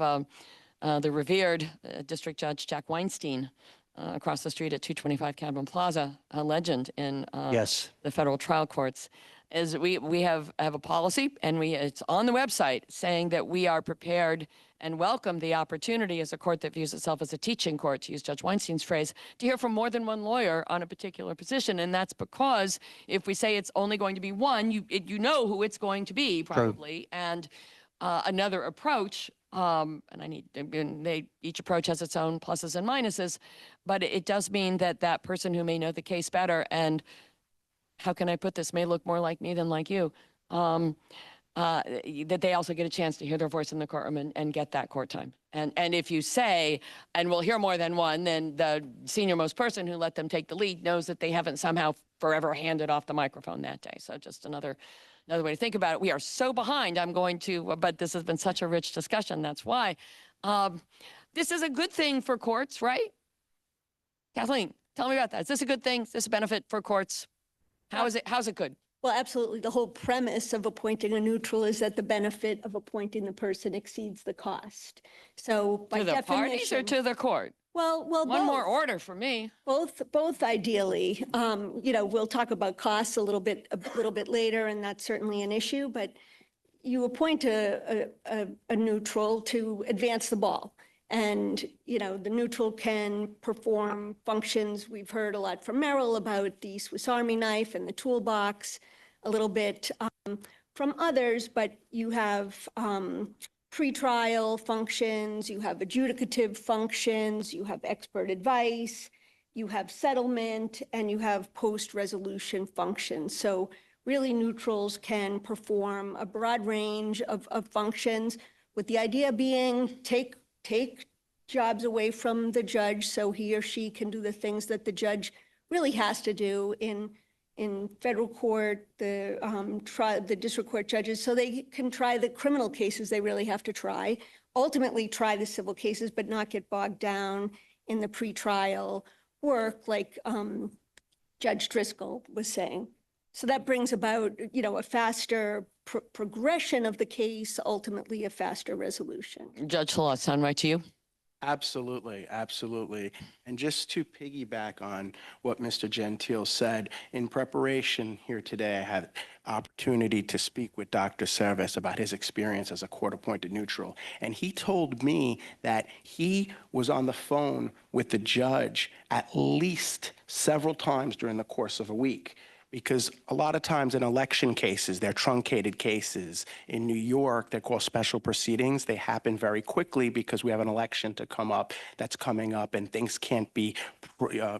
the revered District Judge Jack Weinstein across the street at 225 Cadman Plaza, a legend in Yes. the federal trial courts, is we have a policy, and it's on the website, saying that we are prepared and welcome the opportunity as a court that views itself as a teaching court, to use Judge Weinstein's phrase, to hear from more than one lawyer on a particular position. And that's because if we say it's only going to be one, you know who it's going to be probably. And another approach, each approach has its own pluses and minuses, but it does mean that that person who may know the case better, and how can I put this, may look more like me than like you, that they also get a chance to hear their voice in the courtroom and get that court time. And if you say, and we'll hear more than one, then the senior-most person who let them take the lead knows that they haven't somehow forever handed off the microphone that day. So just another way to think about it. We are so behind, but this has been such a rich discussion. That's why. This is a good thing for courts, right? Kathleen, tell me about that. Is this a good thing? Is this a benefit for courts? How's it good? Well, absolutely. The whole premise of appointing a neutral is that the benefit of appointing the person exceeds the cost. So by To the parties or definition, to the court? well, One both. more order for me. Both ideally. We'll talk about costs a little bit later, and that's certainly an issue. But you appoint a neutral to advance the ball, and the neutral can perform functions. We've heard a lot from Merrill about the Swiss Army knife and the toolbox, a little bit from others. But you have pretrial functions, you have adjudicative functions, you have expert advice, you have settlement, and you have post-resolution functions. So really neutrals can perform a broad range of functions, with the idea being take jobs away from the judge so he or she can do the things that the judge really has to do in federal court, the district court judges, so they can try the criminal cases they really have to try, ultimately try the civil cases, but not get bogged down in the pretrial work like Judge Driscoll was saying. So that brings about, a faster progression of the case, ultimately a faster resolution. Judge Solages, sound right to you? Absolutely, absolutely. And just to piggyback on what Mr. Gentile said, in preparation here today, I had opportunity to speak with Dr. Service about his experience as a court-appointed neutral. And he told me that he was on the phone with the judge at least several times during the course of a week. Because a lot of times in election cases, they're truncated cases. In New York, they're called special proceedings. They happen very quickly because we have an election to come up that's coming up and things can't be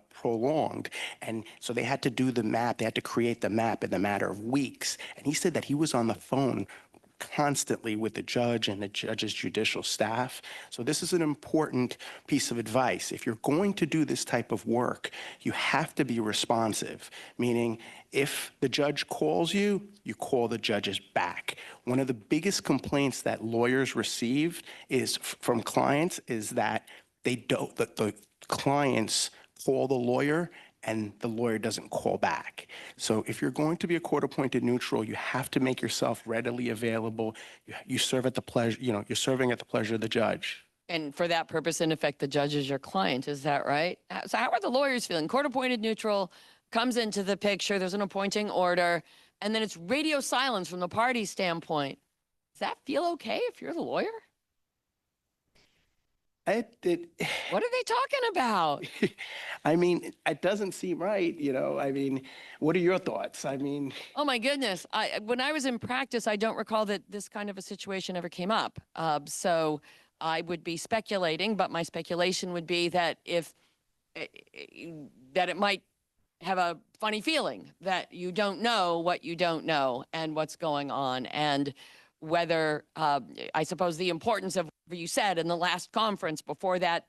prolonged. And so they had to do the map. They had to create the map in a matter of weeks. And he said that he was on the phone constantly with the judge and the judge's judicial staff. So this is an important piece of advice. If you're going to do this type of work, you have to be responsive, meaning if the judge calls you, you call the judges back. One of the biggest complaints that lawyers receive is from clients is that that the clients call the lawyer and the lawyer doesn't call back. So if you're going to be a court-appointed neutral, you have to make yourself readily available. You serve at the pleasure, you're serving at the pleasure of the judge. And for that purpose, in effect, the judge is your client. Is that right? So how are the lawyers feeling? Court-appointed neutral comes into the picture. There's an appointing order, and then it's radio silence from the party standpoint. Does that feel okay if you're the lawyer? What are they talking about? I mean, it doesn't seem right, I mean, what are your thoughts? I mean, Oh my goodness. When I was in practice, I don't recall that this kind of a situation ever came up. So I would be speculating, but my speculation would be that that it might have a funny feeling that you don't know what you don't know and what's going on, and whether, I suppose, the importance of what you said in the last conference before that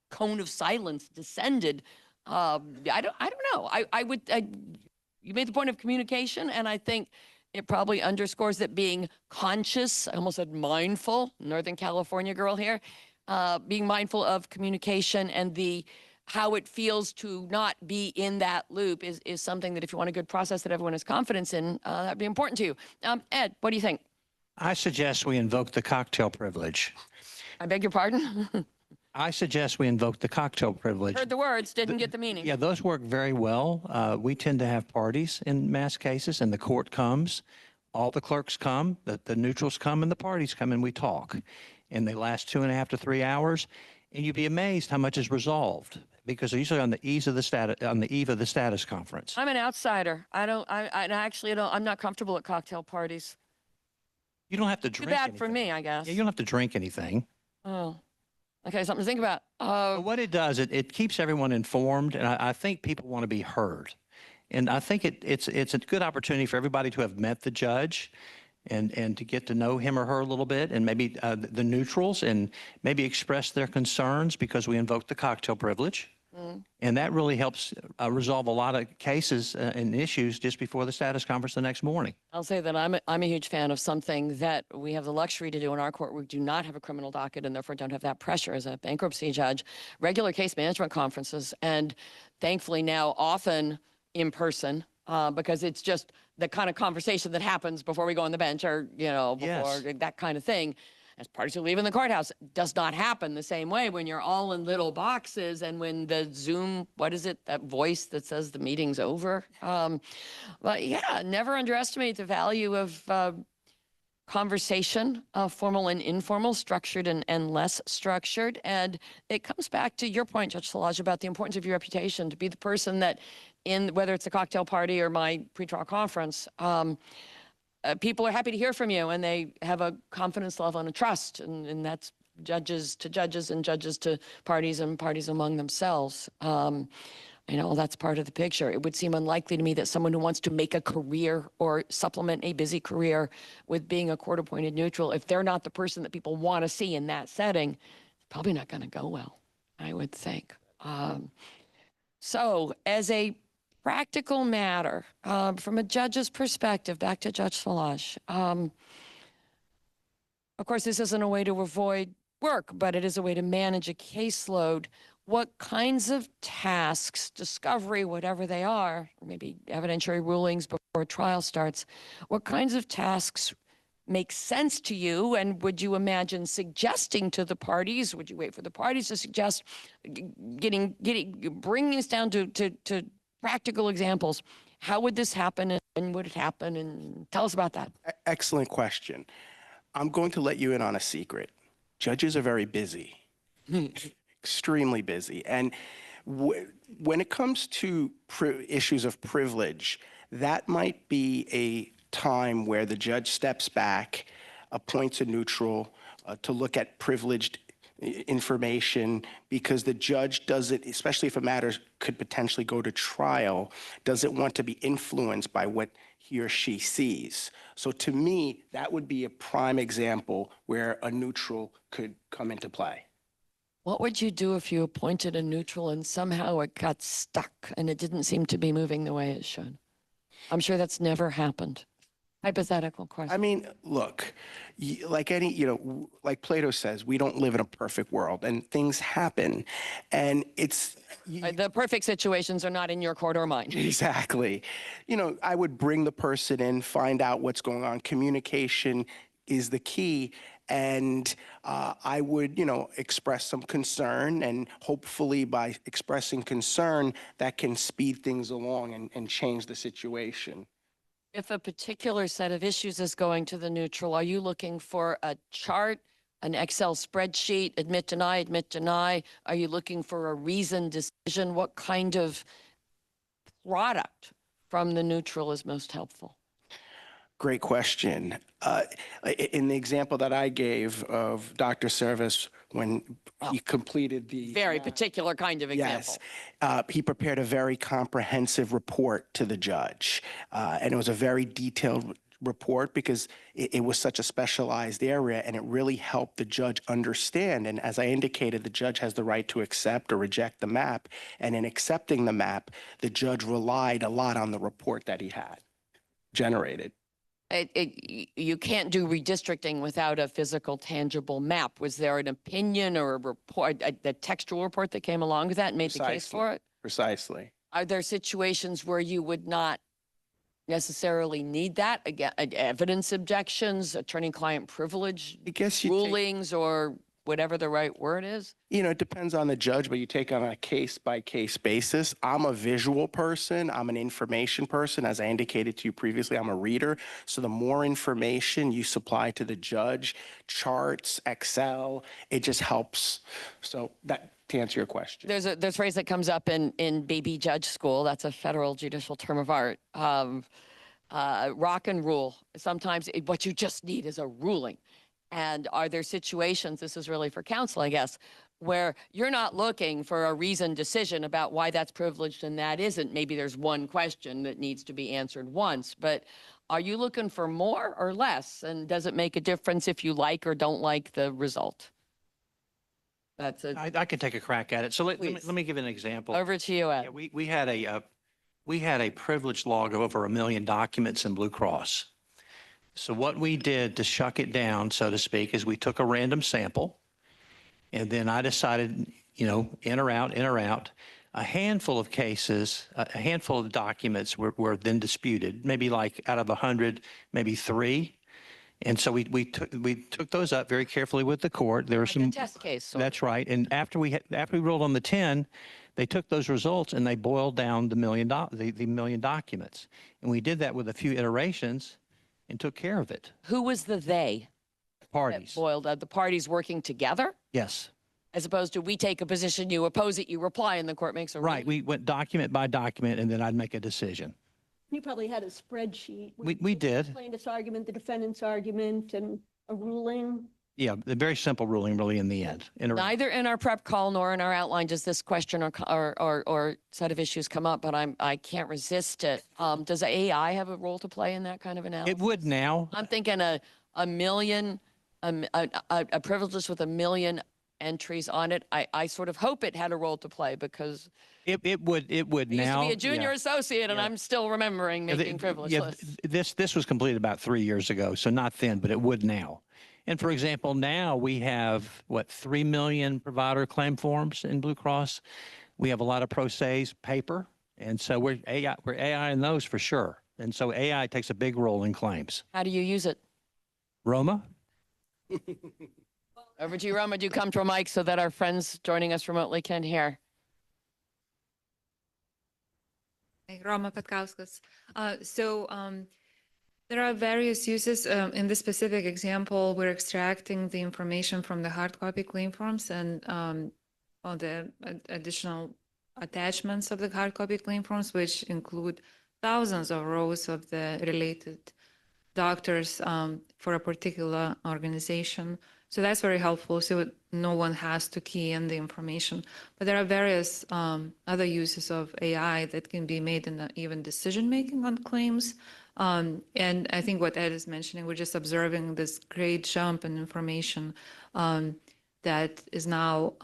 cone of silence descended. I don't know. You made the point of communication, and I think it probably underscores that being conscious, I almost said mindful, Northern California girl here, being mindful of communication and how it feels to not be in that loop is something that if you want a good process that everyone has confidence in, that'd be important to you. Ed, what do you think? I suggest we invoke the cocktail privilege. I beg your pardon? I suggest we invoke the cocktail privilege. Heard the words, didn't get the meaning. Yeah, those work very well. We tend to have parties in mass cases, and the court comes. All the clerks come, the neutrals come, and the parties come, and we talk. And they last 2.5 to 3 hours, and you'd be amazed how much is resolved because they're usually on the eve of the status conference. I'm an outsider. I'm not comfortable at cocktail parties. You don't have to Too drink bad anything. for me, I guess. Yeah, you don't have to drink anything. Oh, okay, something to think about. But what it does, it keeps everyone informed, and I think people want to be heard. And I think it's a good opportunity for everybody to have met the judge and to get to know him or her a little bit, and maybe the neutrals, and maybe express their concerns because we invoke the cocktail privilege. And that really helps resolve a lot of cases and issues just before the status conference the next morning. I'll say that I'm a huge fan of something that we have the luxury to do in our court. We do not have a criminal docket and therefore don't have that pressure as a bankruptcy judge. Regular case management conferences, and thankfully now often in person, because it's just the kind of conversation that happens before we go on the bench or, before Yes. that kind of thing. As parties who leave in the courthouse, does not happen the same way when you're all in little boxes and when the Zoom, what is it, that voice that says the meeting's over? But yeah, never underestimate the value of conversation, formal and informal, structured and less structured. And it comes back to your point, Judge Solage, about the importance of your reputation, to be the person that whether it's a cocktail party or my pretrial conference, people are happy to hear from you, and they have a confidence level and a trust, and that's judges to judges and judges to parties and parties among themselves. That's part of the picture. It would seem unlikely to me that someone who wants to make a career or supplement a busy career with being a court-appointed neutral, if they're not the person that people want to see in that setting, it's probably not going to go well, I would think. So as a practical matter, from a judge's perspective, back to Judge Solage. Of course, this isn't a way to avoid work, but it is a way to manage a caseload. What kinds of tasks, discovery, whatever they are, maybe evidentiary rulings before a trial starts, what kinds of tasks make sense to you? And would you imagine suggesting to the parties? Would you wait for the parties to suggest bringing us down to practical examples? How would this happen and when would it happen? And tell us about that. Excellent question. I'm going to let you in on a secret. Judges are very busy, extremely busy. And when it comes to issues of privilege, that might be a time where the judge steps back, appoints a neutral to look at privileged information, because the judge doesn't, especially if a matter could potentially go to trial, doesn't want to be influenced by what he or she sees. So to me, that would be a prime example where a neutral could come into play. What would you do if you appointed a neutral and somehow it got stuck and it didn't seem to be moving the way it should? I'm sure that's never happened. Hypothetical question. I mean, look, like like Plato says, we don't live in a perfect world and things happen. And it's... The perfect situations are not in your court or mine. Exactly. I would bring the person in, find out what's going on. Communication is the key. And I would, express some concern, and hopefully by expressing concern, that can speed things along and change the situation. If a particular set of issues is going to the neutral, are you looking for a chart, an Excel spreadsheet, admit, deny? Are you looking for a reasoned decision? What kind of product from the neutral is most helpful? Great question. In the example that I gave of Dr. Service, when he completed the... Very particular kind of example. Yes. He prepared a very comprehensive report to the judge. And it was a very detailed report because it was such a specialized area, and it really helped the judge understand. And as I indicated, the judge has the right to accept or reject the map. And in accepting the map, the judge relied a lot on the report that he had generated. You can't do redistricting without a physical, tangible map. Was there an opinion or a report, the textual report that came along with that and made the case for it? Precisely. Are there situations where you would not necessarily need that? Again, evidence objections, attorney-client privilege rulings, or whatever the right word is? It depends on the judge, but you take on a case-by-case basis. I'm a visual person. I'm an information person. As I indicated to you previously, I'm a reader. So the more information you supply to the judge, charts, Excel, it just helps. So that, to answer your question. There's a phrase that comes up in baby judge school. That's a federal judicial term of art. Rock and rule. Sometimes what you just need is a ruling. And are there situations, this is really for counsel, I guess, where you're not looking for a reasoned decision about why that's privileged and that isn't? Maybe there's one question that needs to be answered once, but are you looking for more or less? And does it make a difference if you like or don't like the result? That's a... I could take a crack at it. So let me give an example. Over to you, Ed. Yeah, we had a privilege log of over 1 million documents in Blue Cross. So what we did to shuck it down, so to speak, is we took a random sample, and then I decided, in or out, in or out. A handful of cases, a handful of documents were then disputed, maybe like out of 100, maybe 3. And so we took those up very carefully with the court. There were Like a test case. That's right. And after we ruled on the 10, they took those results and they boiled down the million documents. And we did that with a few iterations and took care of it. Who was the they? Parties. That boiled the parties working together? Yes. As opposed to we take a position, you oppose it, you reply, and the court makes a ruling. Right. We went document by document, and then I'd make a decision. You probably had a spreadsheet. We did. Plaintiff's argument, the defendant's argument, and a ruling. Yeah, a very simple ruling, really, in the end. Neither in our prep call nor in our outline does this question or set of issues come up, but I can't resist it. Does AI have a role to play in that kind of analysis? It would now. I'm thinking a privilege list with 1 million entries on it. I sort of hope it had a role to play because it would I used now. to be a junior associate, and I'm still remembering making privilege lists. This was completed about 3 years ago, so not then, but it would now. And for example, now we have, 3 million provider claim forms in Blue Cross. We have a lot of pro se's paper, and so we're AI in those for sure. And so AI takes a big role in claims. How do you use it? Roma? Over to you, Roma. Do come to a mic so that our friends joining us remotely can hear. Roma Patkauskas. There are various uses. In this specific example, we're extracting the information from the hard copy claim forms and all the additional attachments of the hard copy claim forms, which include thousands of rows of the related doctors for a particular organization. So that's very helpful. So no one has to key in the information. But there are various other uses of AI that can be made in even decision-making on claims. And I think what Ed is mentioning, we're just observing this great jump in information that is now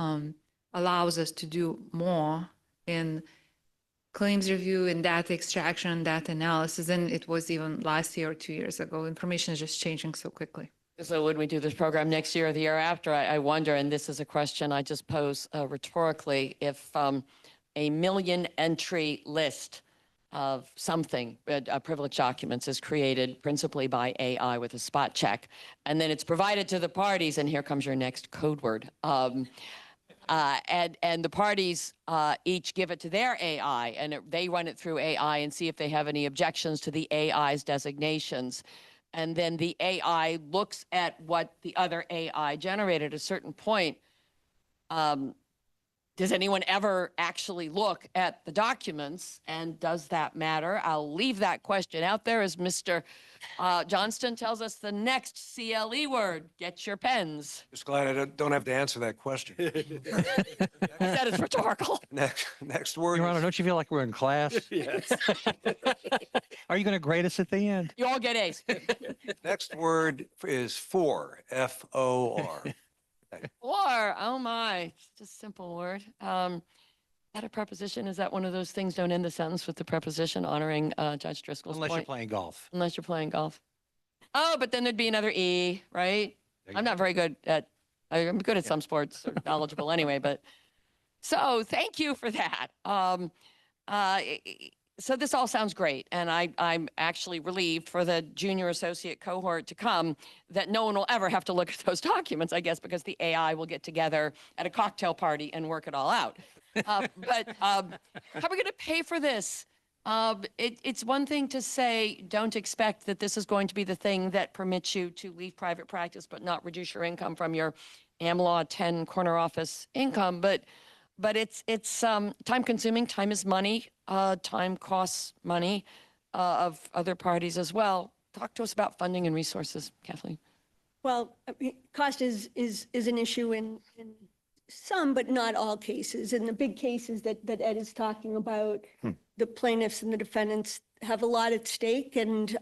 allows us to do more in claims review and data extraction, data analysis, than it was even last year or 2 years ago. Information is just changing so quickly. So when we do this program next year or the year after, I wonder, and this is a question I just pose rhetorically, if a million entry list of something, privileged documents, is created principally by AI with a spot check, and then it's provided to the parties, and here comes your next code word. And the parties each give it to their AI, and they run it through AI and see if they have any objections to the AI's designations. And then the AI looks at what the other AI generated at a certain point. Does anyone ever actually look at the documents, and does that matter? I'll leave that question out there as Mr. Johnston tells us the next CLE word. Get your pens. Just glad I don't have to answer that question. That is rhetorical. Next word. Your Honor, don't you feel like we're in class? Yes. Are you going to grade us at the end? You all get A's. Next word is for, F-O-R. Or, oh my, it's just a simple word. That a preposition? Is that one of those things? Don't end the sentence with the preposition, honoring Judge Driscoll's Unless you're point? playing golf. Unless you're playing golf. Oh, but then there'd be another E, right? I'm not very good at, I'm good at some sports, or knowledgeable anyway, but. So thank you for that. So this all sounds great, and I'm actually relieved for the junior associate cohort to come that no one will ever have to look at those documents, I guess, because the AI will get together at a cocktail party and work it all out. But how are we going to pay for this? It's one thing to say, don't expect that this is going to be the thing that permits you to leave private practice but not reduce your income from your AmLaw 10 corner office income, but it's time consuming. Time is money. Time costs money of other parties as well. Talk to us about funding and resources, Kathleen. Well, I mean, cost is an issue in some, but not all cases. In the big cases that Ed is talking about, the plaintiffs and the defendants have a lot at stake, and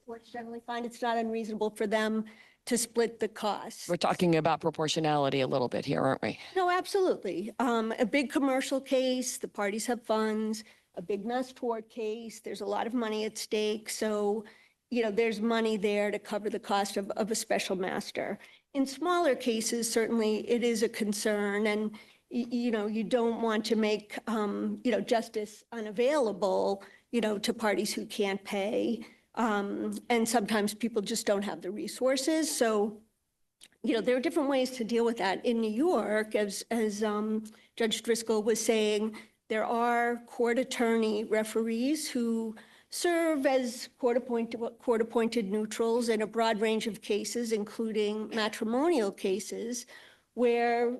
courts generally find it's not unreasonable for them to split the costs. We're talking about proportionality a little bit here, aren't we? No, absolutely. A big commercial case, the parties have funds. A big mass tort case, there's a lot of money at stake. So, there's money there to cover the cost of a special master. In smaller cases, certainly it is a concern, and you don't want to make justice unavailable, to parties who can't pay. And sometimes people just don't have the resources. So, there are different ways to deal with that. In New York, as Judge Driscoll was saying, there are court attorney referees who serve as court-appointed neutrals in a broad range of cases, including matrimonial cases, where,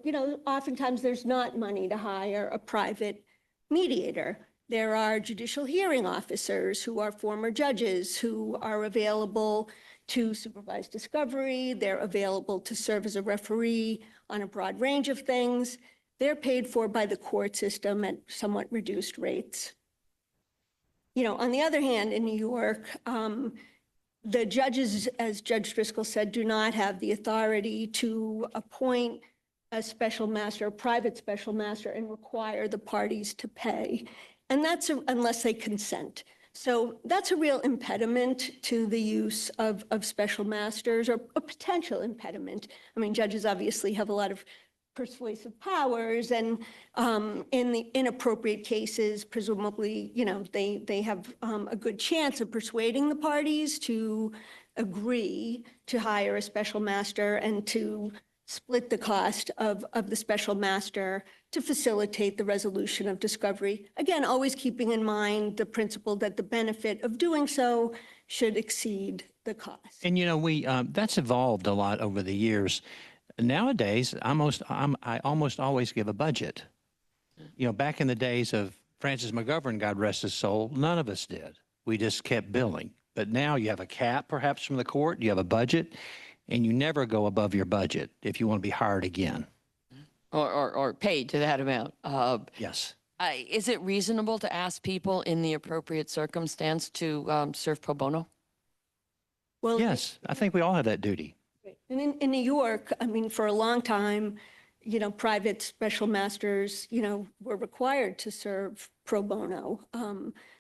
oftentimes there's not money to hire a private mediator. There are judicial hearing officers who are former judges who are available to supervise discovery. They're available to serve as a referee on a broad range of things. They're paid for by the court system at somewhat reduced rates. On the other hand, in New York, the judges, as Judge Driscoll said, do not have the authority to appoint a special master, a private special master, and require the parties to pay. And that's unless they consent. So that's a real impediment to the use of special masters, or a potential impediment. I mean, judges obviously have a lot of persuasive powers, and in the inappropriate cases, presumably, they have a good chance of persuading the parties to agree to hire a special master and to split the cost of the special master to facilitate the resolution of discovery. Again, always keeping in mind the principle that the benefit of doing so should exceed the cost. And that's evolved a lot over the years. Nowadays, I almost always give a budget. Back in the days of Francis McGovern, God rest his soul, none of us did. We just kept billing. But now you have a cap, perhaps, from the court. You have a budget, and you never go above your budget if you want to be hired again. Or paid to that amount. Yes. Is it reasonable to ask people in the appropriate circumstance to serve pro bono? Well, Yes, I think we all have that duty. and in New York, I mean, for a long time, private special masters, were required to serve pro bono.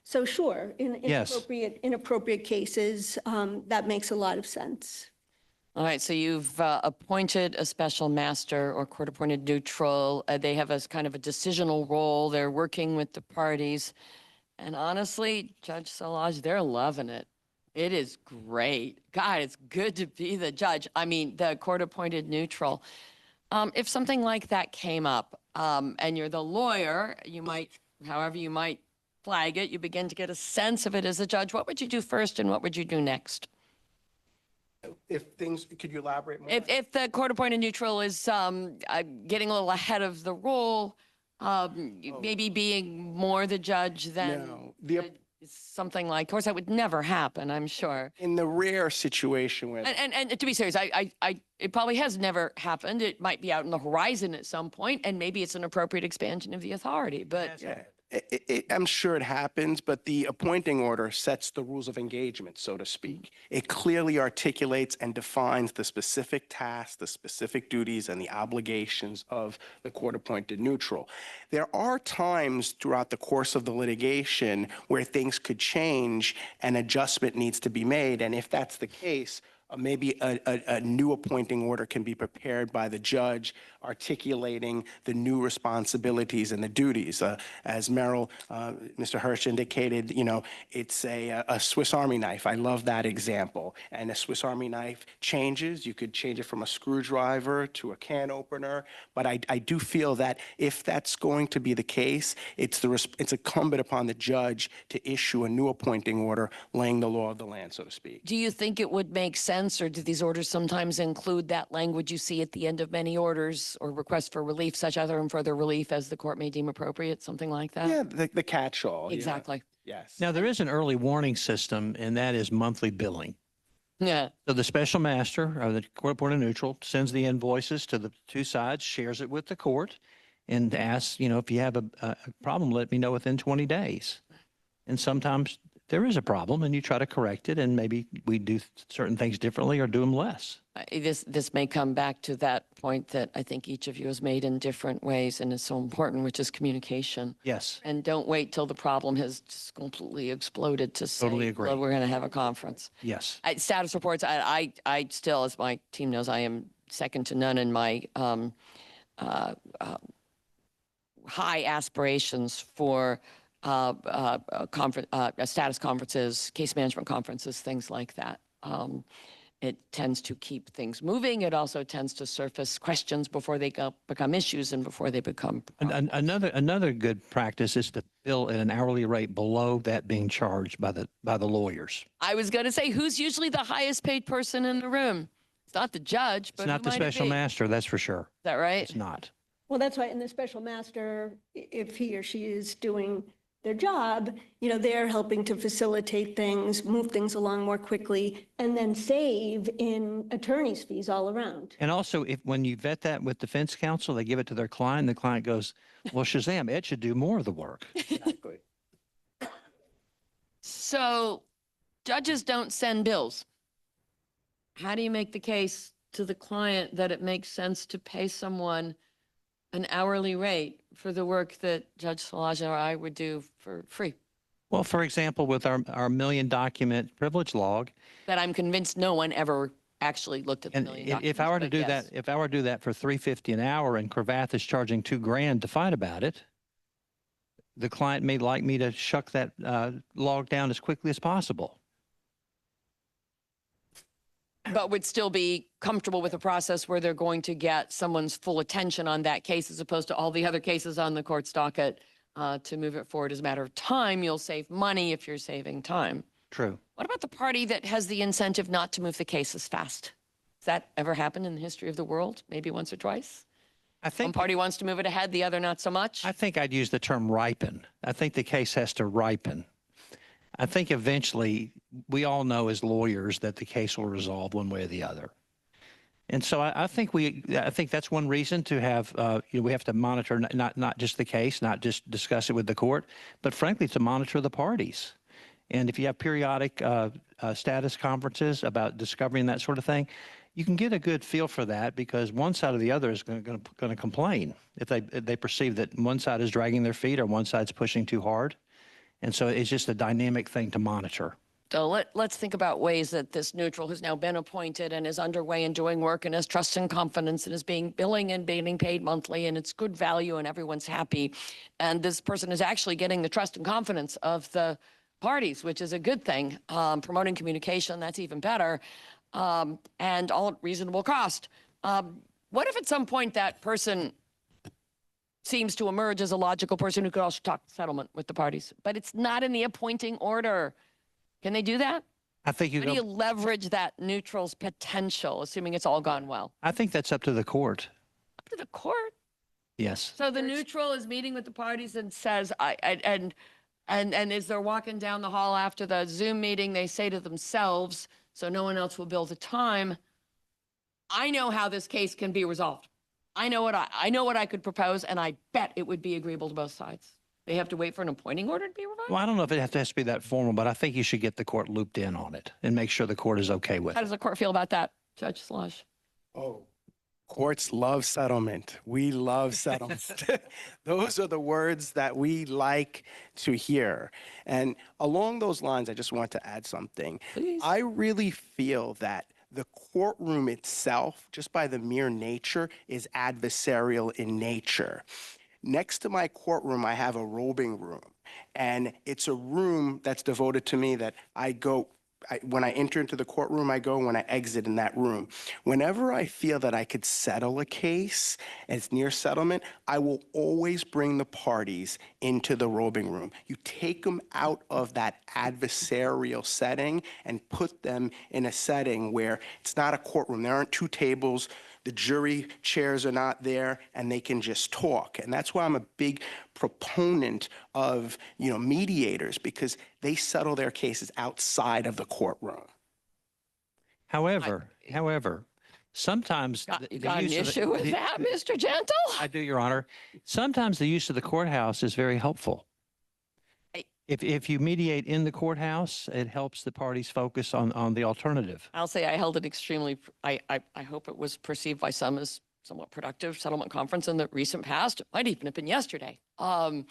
So sure, in Yes. inappropriate cases, that makes a lot of sense. All right, so you've appointed a special master or court-appointed neutral. They have a kind of a decisional role. They're working with the parties. And honestly, Judge Solage, they're loving it. It is great. God, it's good to be the judge. I mean, the court-appointed neutral. If something like that came up and you're the lawyer, however you might flag it, you begin to get a sense of it as a judge. What would you do first and what would you do next? Could you elaborate more? If the court-appointed neutral is getting a little ahead of the role, maybe being more the judge than No, something like, of course, that would never happen, I'm sure. in the rare situation where And to be serious, it probably has never happened. It might be out on the horizon at some point, and maybe it's an appropriate expansion of the authority, but. yeah, I'm sure it happens, but the appointing order sets the rules of engagement, so to speak. It clearly articulates and defines the specific tasks, the specific duties, and the obligations of the court-appointed neutral. There are times throughout the course of the litigation where things could change and adjustment needs to be made, and if that's the case, maybe a new appointing order can be prepared by the judge, articulating the new responsibilities and the duties. As Mr. Hirsch indicated, it's a Swiss Army knife. I love that example. And a Swiss Army knife changes. You could change it from a screwdriver to a can opener. But I do feel that if that's going to be the case, it's incumbent upon the judge to issue a new appointing order laying the law of the land, so to speak. Do you think it would make sense, or do these orders sometimes include that language you see at the end of many orders or requests for relief, such other and further relief as the court may deem appropriate, something like that? Yeah, the catch-all. yeah. Exactly. Yes. Now, there is an early warning system, and that is monthly billing. Yeah. So the special master or the court-appointed neutral sends the invoices to the two sides, shares it with the court, and asks, if you have a problem, let me know within 20 days. And sometimes there is a problem, and you try to correct it, and maybe we do certain things differently or do them less. This may come back to that point that I think each of you has made in different ways, and it's so important, which is communication. Yes. And don't wait till the problem has just completely exploded to say, Totally agree. "Well, we're going to have a conference." Yes. Status reports, I still, as my team knows, I am second to none in my high aspirations for status conferences, case management conferences, things like that. It tends to keep things moving. It also tends to surface questions before they become issues and before they become. Another good practice is to bill at an hourly rate below that being charged by the lawyers. I was going to say, who's usually the highest paid person in the room? It's not the judge, but It's not who the might it special be? master, that's for sure. Is that right? It's not. Well, that's why in the special master, if he or she is doing their job, they're helping to facilitate things, move things along more quickly, and then save in attorney's fees all around. And also, when you vet that with defense counsel, they give it to their client, and the client goes, well, Shazam, Ed should do more of the work. Exactly. So judges don't send bills. How do you make the case to the client that it makes sense to pay someone an hourly rate for the work that Judge Solages or I would do for free? Well, for example, with our million document privilege log, That I'm convinced no one ever actually looked at the and million if documents. I were to but do yes. that, if I were to do that for $3.50 an hour and Cravath is charging $2,000 to fight about it, the client may like me to shuck that log down as quickly as possible. but would still be comfortable with a process where they're going to get someone's full attention on that case as opposed to all the other cases on the court's docket to move it forward as a matter of time. You'll save money if you're saving time. True. What about the party that has the incentive not to move the case as fast? Has that ever happened in the history of the world? Maybe once or twice? I One think party wants to move it ahead, the other not so much? I think I'd use the term ripen. I think the case has to ripen. I think eventually we all know as lawyers that the case will resolve one way or the other. And so I think that's one reason to have, we have to monitor not just the case, not just discuss it with the court, but frankly, to monitor the parties. And if you have periodic status conferences about discovery and that sort of thing, you can get a good feel for that because one side or the other is going to complain if they perceive that one side is dragging their feet or one side's pushing too hard. And so it's just a dynamic thing to monitor. So let's think about ways that this neutral who's now been appointed and is underway and doing work and has trust and confidence and is billing and being paid monthly and it's good value and everyone's happy. And this person is actually getting the trust and confidence of the parties, which is a good thing. Promoting communication, that's even better. And all at reasonable cost. What if at some point that person seems to emerge as a logical person who could also talk settlement with the parties, but it's not in the appointing order? Can they do that? I think How do you leverage that neutral's potential, assuming it's all gone well? I think that's up to the court. Up to the court. Yes. So the neutral is meeting with the parties and says, and as they're walking down the hall after the Zoom meeting, they say to themselves, so no one else will bill the time, I know how this case can be resolved. I know what I could propose, and I bet it would be agreeable to both sides. They have to wait for an appointing order to be revised? Well, I don't know if it has to be that formal, but I think you should get the court looped in on it and make sure the court is okay with How it. does the court feel about that, Judge Solage? Oh, courts love settlement. We love settlement. Those are the words that we like to hear. And along those lines, I just want to add something. Please. I really feel that the courtroom itself, just by the mere nature, is adversarial in nature. Next to my courtroom, I have a robing room, and it's a room that's devoted to me that when I enter into the courtroom, I go, when I exit in that room. Whenever I feel that I could settle a case and it's near settlement, I will always bring the parties into the robing room. You take them out of that adversarial setting and put them in a setting where it's not a courtroom. There aren't two tables. The jury chairs are not there, and they can just talk. And that's why I'm a big proponent of, mediators, because they settle their cases outside of the courtroom. However, sometimes You got an issue with that, Mr. Gentle? I do, Your Honor. Sometimes the use of the courthouse is very helpful. If you mediate in the courthouse, it helps the parties focus on the alternative. I'll say I held it extremely, I hope it was perceived by some as somewhat productive settlement conference in the recent past. It might even have been yesterday. In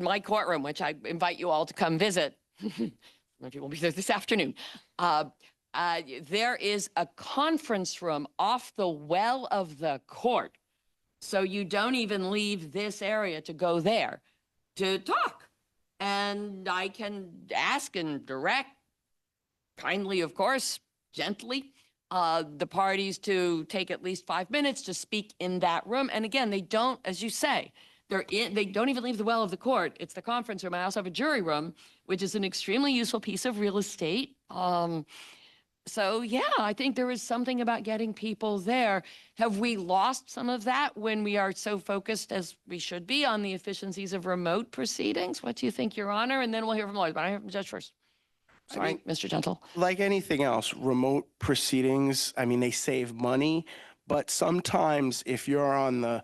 my courtroom, which I invite you all to come visit, if you will be there this afternoon, there is a conference room off the well of the court. So you don't even leave this area to go there to talk. And I can ask and direct, kindly, of course, gently, the parties to take at least 5 minutes to speak in that room. And again, they don't, as you say, they don't even leave the well of the court. It's the conference room. I also have a jury room, which is an extremely useful piece of real estate. So yeah, I think there is something about getting people there. Have we lost some of that when we are so focused, as we should be, on the efficiencies of remote proceedings? What do you think, Your Honor? And then we'll hear from lawyers, but I hear from the judge first. Sorry, Mr. Gentle. Like anything else, remote proceedings, they save money, but sometimes if you're on the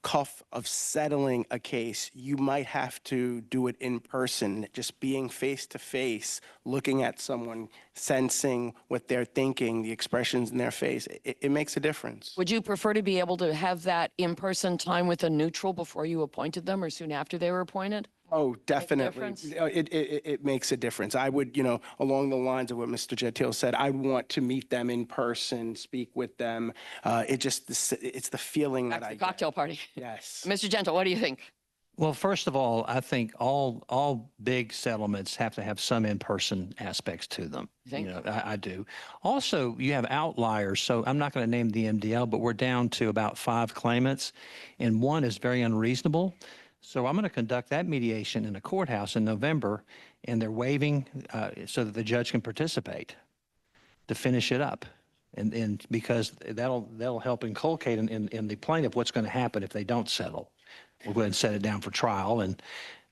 cuff of settling a case, you might have to do it in person. Just being face to face, looking at someone, sensing what they're thinking, the expressions in their face, it makes a difference. Would you prefer to be able to have that in-person time with a neutral before you appointed them or soon after they were appointed? Oh, definitely. difference? It makes a difference. I would, along the lines of what Mr. Gentile said, I want to meet them in person, speak with them. It's the feeling Back that to I the cocktail get. party. Yes. Mr. Gentle, what do you think? Well, first of all, I think all big settlements have to have some in-person aspects to them. You think? I do. Also, you have outliers. So I'm not going to name the MDL, but we're down to about 5 claimants, and one is very unreasonable. So I'm going to conduct that mediation in a courthouse in November, and they're waiving so that the judge can participate to finish it up. And because that'll help inculcate in the plaintiff what's going to happen if they don't settle. We'll go ahead and set it down for trial, and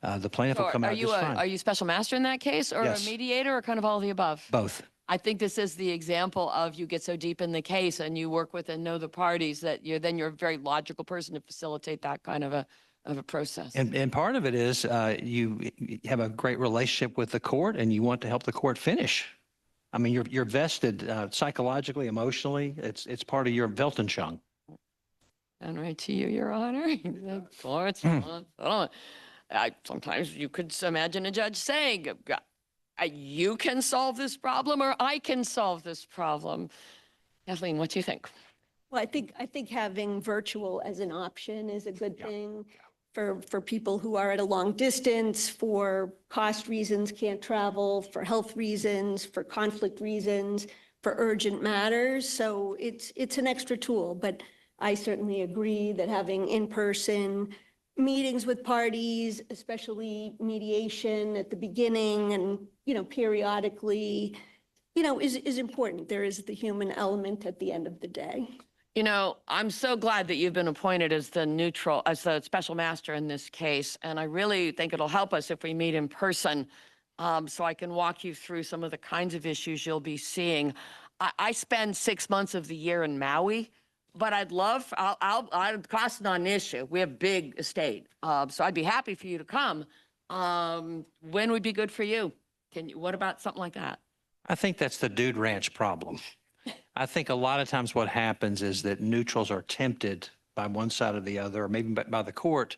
the plaintiff will So come are out you just fine. are you special master in that case, or Yes. a mediator, or kind of all of the above? Both. I think this is the example of you get so deep in the case and you work with and know the parties that you're a very logical person to facilitate that kind of a process. And part of it is you have a great relationship with the court, and you want to help the court finish. I mean, you're vested psychologically, emotionally. It's part of your Weltanschauung. And right to you, Your Honor. Courts, sometimes you could imagine a judge saying, you can solve this problem or I can solve this problem. Kathleen, what do you think? Well, I think having virtual as an option is a good thing for people who are at a long distance, for cost reasons, can't travel, for health reasons, for conflict reasons, for urgent matters. So it's an extra tool, but I certainly agree that having in-person meetings with parties, especially mediation at the beginning and, periodically, is important. There is the human element at the end of the day. I'm so glad that you've been appointed as the special master in this case. And I really think it'll help us if we meet in person, so I can walk you through some of the kinds of issues you'll be seeing. I spend 6 months of the year in Maui, but I'll cost not an issue. We have a big estate. So I'd be happy for you to come. When would be good for you? What about something like that? I think that's the dude ranch problem. I think a lot of times what happens is that neutrals are tempted by one side or the other, or maybe by the court,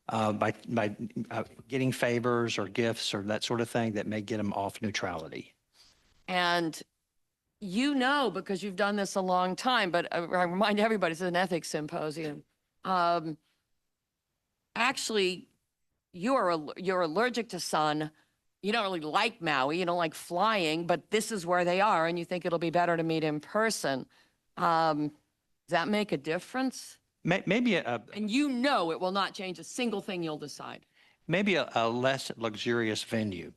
by getting favors or gifts or that sort of thing that may get them off neutrality. And because you've done this a long time, but I remind everybody, it's an ethics symposium. Actually, you're allergic to sun. You don't really like Maui, you don't like flying, but this is where they are, and you think it'll be better to meet in person. Does that make a difference? Maybe And it will not change a single thing you'll decide. maybe a less luxurious venue,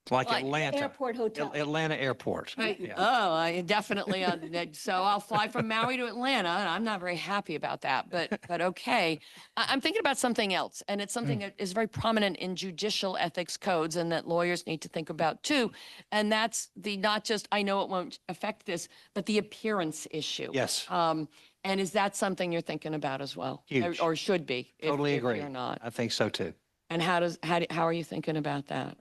like Atlanta. Airport hotel. Atlanta Airport. Yeah. Oh, I definitely. So I'll fly from Maui to Atlanta, and I'm not very happy about that. But okay, I'm thinking about something else, and it's something that is very prominent in judicial ethics codes, and that lawyers need to think about too. And that's not just I know it won't affect this, but the appearance issue. Yes. And is that something you're thinking about as well? Huge. Or should be? Totally if agree. you're not. I think so too. And how are you thinking about that?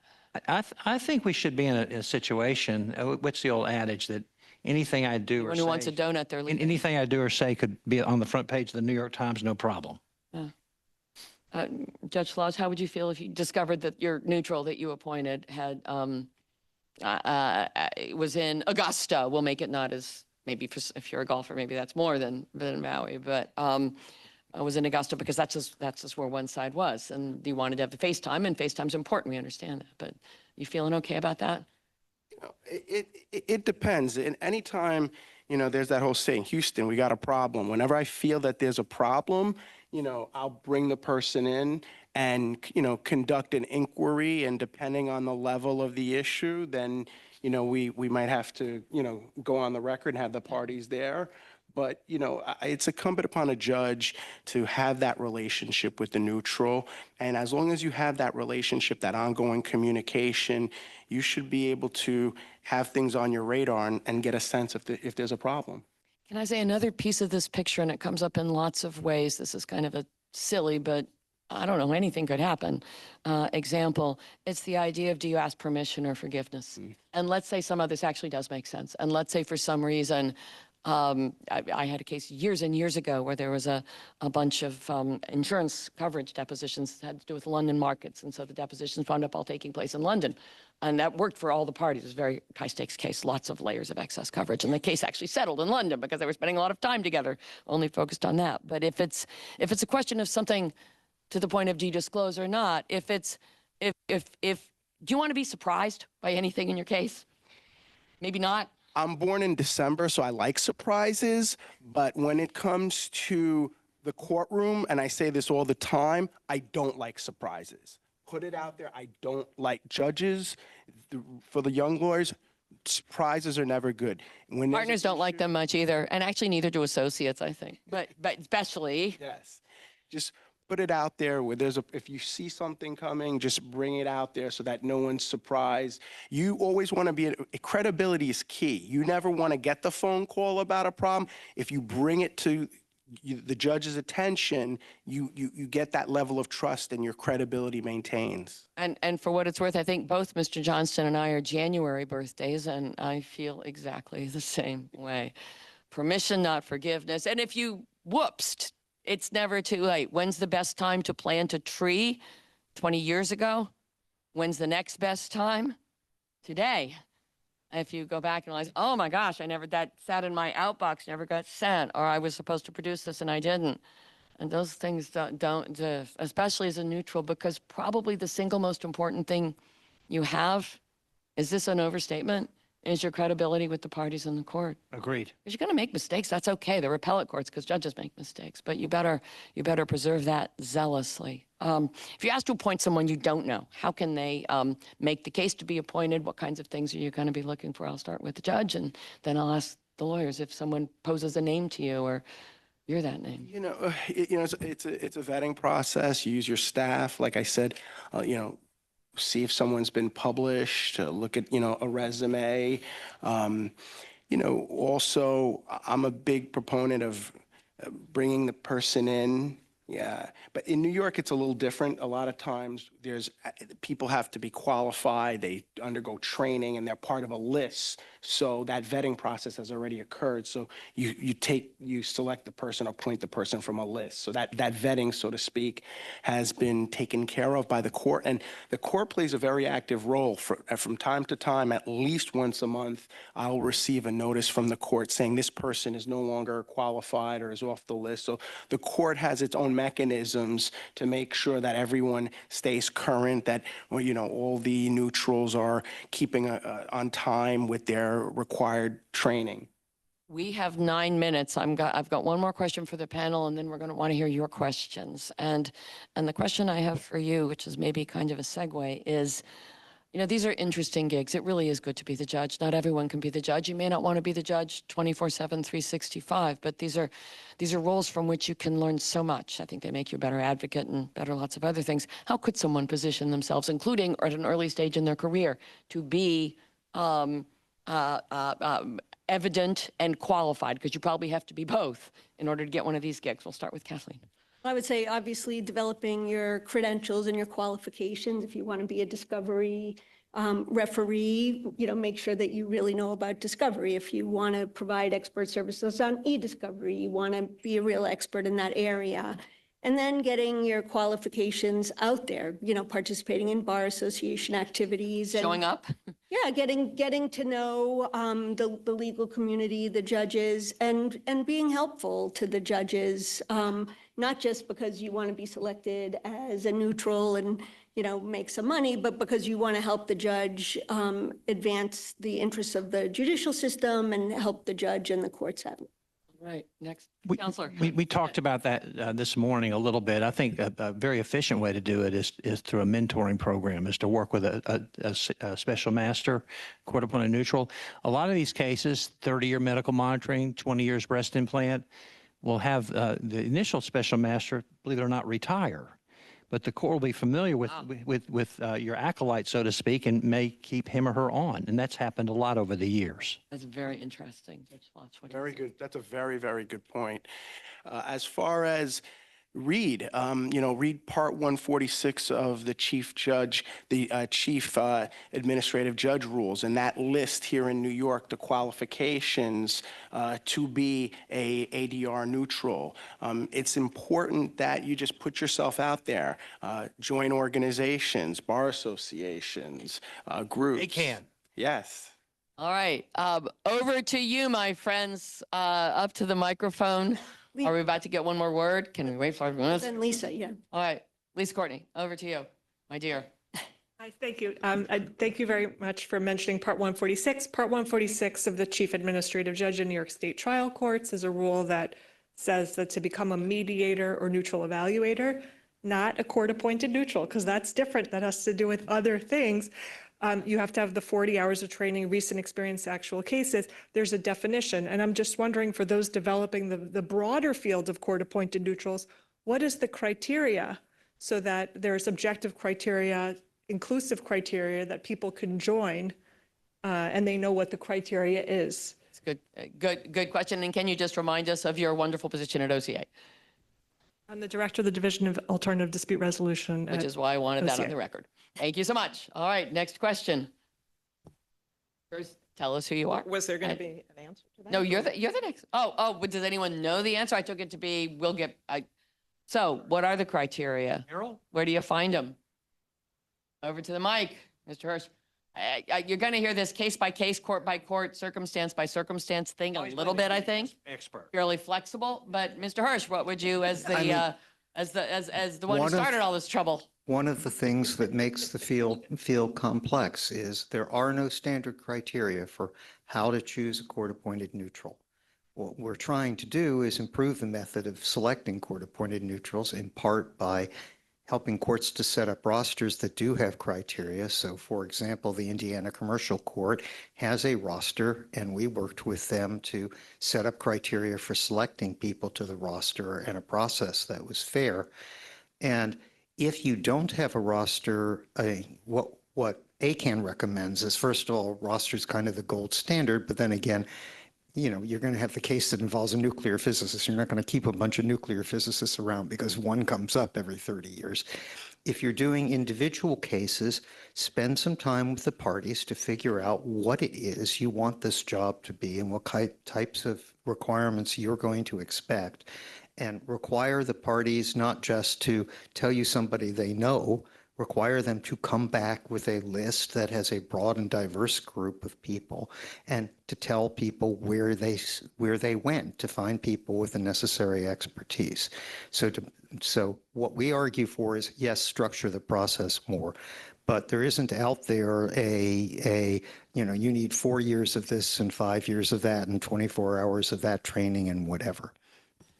I think we should be in a situation, what's the old adage that anything I do or Anyone who wants a say, donut, they're leaving. anything I do or say could be on the front page of the New York Times, no problem. Judge Solages, how would you feel if you discovered that your neutral that you appointed had was in Augusta? We'll make it not as maybe if you're a golfer, maybe that's more than Maui, but I was in Augusta because that's just where one side was, and you wanted to have the FaceTime, and FaceTime's important. We understand that, but you feeling okay about that? It depends. And anytime, there's that whole saying, Houston, we got a problem. Whenever I feel that there's a problem, I'll bring the person in and, conduct an inquiry. And depending on the level of the issue, then, we might have to, go on the record and have the parties there. But, it's incumbent upon a judge to have that relationship with the neutral. And as long as you have that relationship, that ongoing communication, you should be able to have things on your radar and get a sense if there's a problem. Can I say another piece of this picture, and it comes up in lots of ways. This is kind of a silly, but I don't know, anything could happen. Example, it's the idea of do you ask permission or forgiveness? And let's say some of this actually does make sense. And let's say for some reason, I had a case years and years ago where there was a bunch of insurance coverage depositions that had to do with London markets. And so the depositions wound up all taking place in London. And that worked for all the parties. It was a very high stakes case, lots of layers of excess coverage. And the case actually settled in London because they were spending a lot of time together, only focused on that. But if it's a question of something to the point of do you disclose or not? If do you want to be surprised by anything in your case? Maybe not. I'm born in December, so I like surprises. But when it comes to the courtroom, and I say this all the time, I don't like surprises. Put it out there. I don't like judges. For the young lawyers, surprises are never good. When there's Partners an don't like issue- them much either, and actually neither do associates, I think. But especially, Yes. Just put it out there where if you see something coming, just bring it out there so that no one's surprised. You always want to credibility is key. You never want to get the phone call about a problem. If you bring it to the judge's attention, you get that level of trust and your credibility maintains. and for what it's worth, I think both Mr. Johnston and I are January birthdays, and I feel exactly the same way. Permission, not forgiveness. And if you whoopsed, it's never too late. When's the best time to plant a tree? 20 years ago? When's the next best time? Today. If you go back and realize, oh my gosh, that sat in my outbox, never got sent, or I was supposed to produce this and I didn't. And those things don't especially as a neutral, because probably the single most important thing you have, is this an overstatement? Is your credibility with the parties in the court. Agreed. Because you're going to make mistakes. That's okay. They're appellate courts because judges make mistakes. But you better preserve that zealously. If you ask to appoint someone you don't know, how can they make the case to be appointed? What kinds of things are you going to be looking for? I'll start with the judge, and then I'll ask the lawyers if someone poses a name to you or you're that name. It's a vetting process. You use your staff, like I said, see if someone's been published, look at, a resume. Also, I'm a big proponent of bringing the person in. Yeah, but in New York, it's a little different. A lot of times people have to be qualified, they undergo training, and they're part of a list. So that vetting process has already occurred. So you select the person, appoint the person from a list. So that vetting, so to speak, has been taken care of by the court. And the court plays a very active role. From time to time, at least once a month, I'll receive a notice from the court saying this person is no longer qualified or is off the list. So the court has its own mechanisms to make sure that everyone stays current, that all the neutrals are keeping on time with their required training. We have 9 minutes. I've got one more question for the panel, and then we're going to want to hear your questions. And the question I have for you, which is maybe kind of a segue, is, these are interesting gigs. It really is good to be the judge. Not everyone can be the judge. You may not want to be the judge 24/7, 365, but these are roles from which you can learn so much. I think they make you a better advocate and better lots of other things. How could someone position themselves, including at an early stage in their career, to be evident and qualified? Because you probably have to be both in order to get one of these gigs. We'll start with Kathleen. I would say, obviously, developing your credentials and your qualifications. If you want to be a discovery referee, make sure that you really know about discovery. If you want to provide expert services on e-discovery, you want to be a real expert in that area. And then getting your qualifications out there, participating in bar association activities. And, Showing up? yeah, getting to know the legal community, the judges, and being helpful to the judges, not just because you want to be selected as a neutral and, make some money, but because you want to help the judge advance the interests of the judicial system and help the judge and the courts out. Right. Next, We- Counselor. We talked about that this morning a little bit. I think a very efficient way to do it is through a mentoring program, is to work with a special master, court appointed neutral. A lot of these cases, 30-year medical monitoring, 20 years breast implant, will have the initial special master, believe it or not, retire. But the court will be familiar with your acolyte, so to speak, and may keep him or her on. And that's happened a lot over the years. That's very interesting. Judge Slotz, what do you Very think? good. That's a very, very good point. As far as read part 146 of the chief administrative judge rules, and that list here in New York the qualifications to be a ADR neutral. It's important that you just put yourself out there, join organizations, bar associations, groups. They can. Yes. All right. Over to you, my friends. Up to the microphone. Are we about to get one more word? Can we wait 5 minutes? Then Lisa, yeah. All right. Lisa Courtney, over to you, my dear. Hi, thank you. Thank you very much for mentioning Part 146. Part 146 of the Chief Administrative Judge in New York State Trial Courts is a rule that says that to become a mediator or neutral evaluator, not a court-appointed neutral, because that's different. That has to do with other things. You have to have the 40 hours of training, recent experience, actual cases. There's a definition. And I'm just wondering, for those developing the broader field of court-appointed neutrals, what is the criteria so that there's objective criteria, inclusive criteria that people can join, and they know what the criteria is? It's good question. And can you just remind us of your wonderful position at OCA? I'm the director of the Division of Alternative Dispute Resolution. Which at is why I wanted that on OCA. the record. Thank you so much. All right, next question. First, tell us who you are. Was there going to be an answer to that? No, you're the next. But does anyone know the answer? I took it to be, so what are the criteria? Errol? Where do you find them? Over to the mic, Mr. Hirsch. You're going to hear this case by case, court by court, circumstance by circumstance thing a little bit, I think. Expert. Fairly flexible, but Mr. Hirsch, what would you, as the one who one of- started all this trouble? One of the things that makes the field complex is there are no standard criteria for how to choose a court-appointed neutral. What we're trying to do is improve the method of selecting court-appointed neutrals, in part by helping courts to set up rosters that do have criteria. So, for example, the Indiana Commercial Court has a roster, and we worked with them to set up criteria for selecting people to the roster and a process that was fair. And if you don't have a roster, what ACAN recommends is, first of all, roster is kind of the gold standard, but then again, you're going to have the case that involves a nuclear physicist. You're not going to keep a bunch of nuclear physicists around because one comes up every 30 years. If you're doing individual cases, spend some time with the parties to figure out what it is you want this job to be and what types of requirements you're going to expect, and require the parties not just to tell you somebody they know, require them to come back with a list that has a broad and diverse group of people, and to tell people where they went to find people with the necessary expertise. So what we argue for is, yes, structure the process more, but there isn't out there you need 4 years of this and 5 years of that and 24 hours of that training and whatever.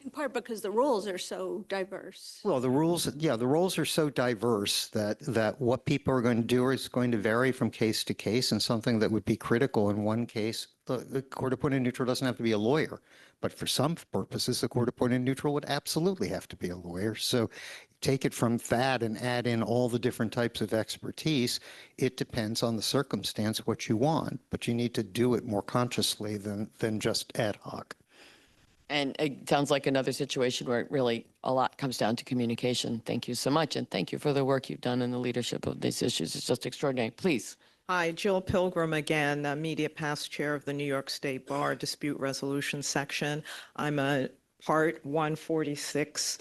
In part because the rules are so diverse. Well, the rules are so diverse that what people are going to do is going to vary from case to case, and something that would be critical in one case, the court-appointed neutral doesn't have to be a lawyer, but for some purposes, the court-appointed neutral would absolutely have to be a lawyer. So take it from that and add in all the different types of expertise. It depends on the circumstance what you want, but you need to do it more consciously than just ad hoc. And it sounds like another situation where it really a lot comes down to communication. Thank you so much. And thank you for the work you've done in the leadership of these issues. It's just extraordinary. Please. Hi, Jill Pilgrim again, Media Past Chair of the New York State Bar Dispute Resolution Section. I'm a Part 146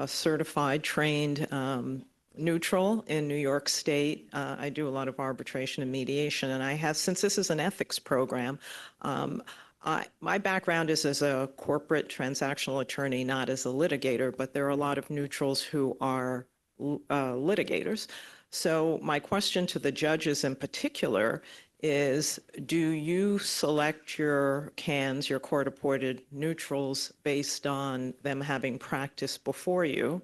certified, trained neutral in New York State. I do a lot of arbitration and mediation, and I have, since this is an ethics program, my background is as a corporate transactional attorney, not as a litigator, but there are a lot of neutrals who are litigators. So my question to the judges in particular is, do you select your CANs, your court-appointed neutrals, based on them having practiced before you?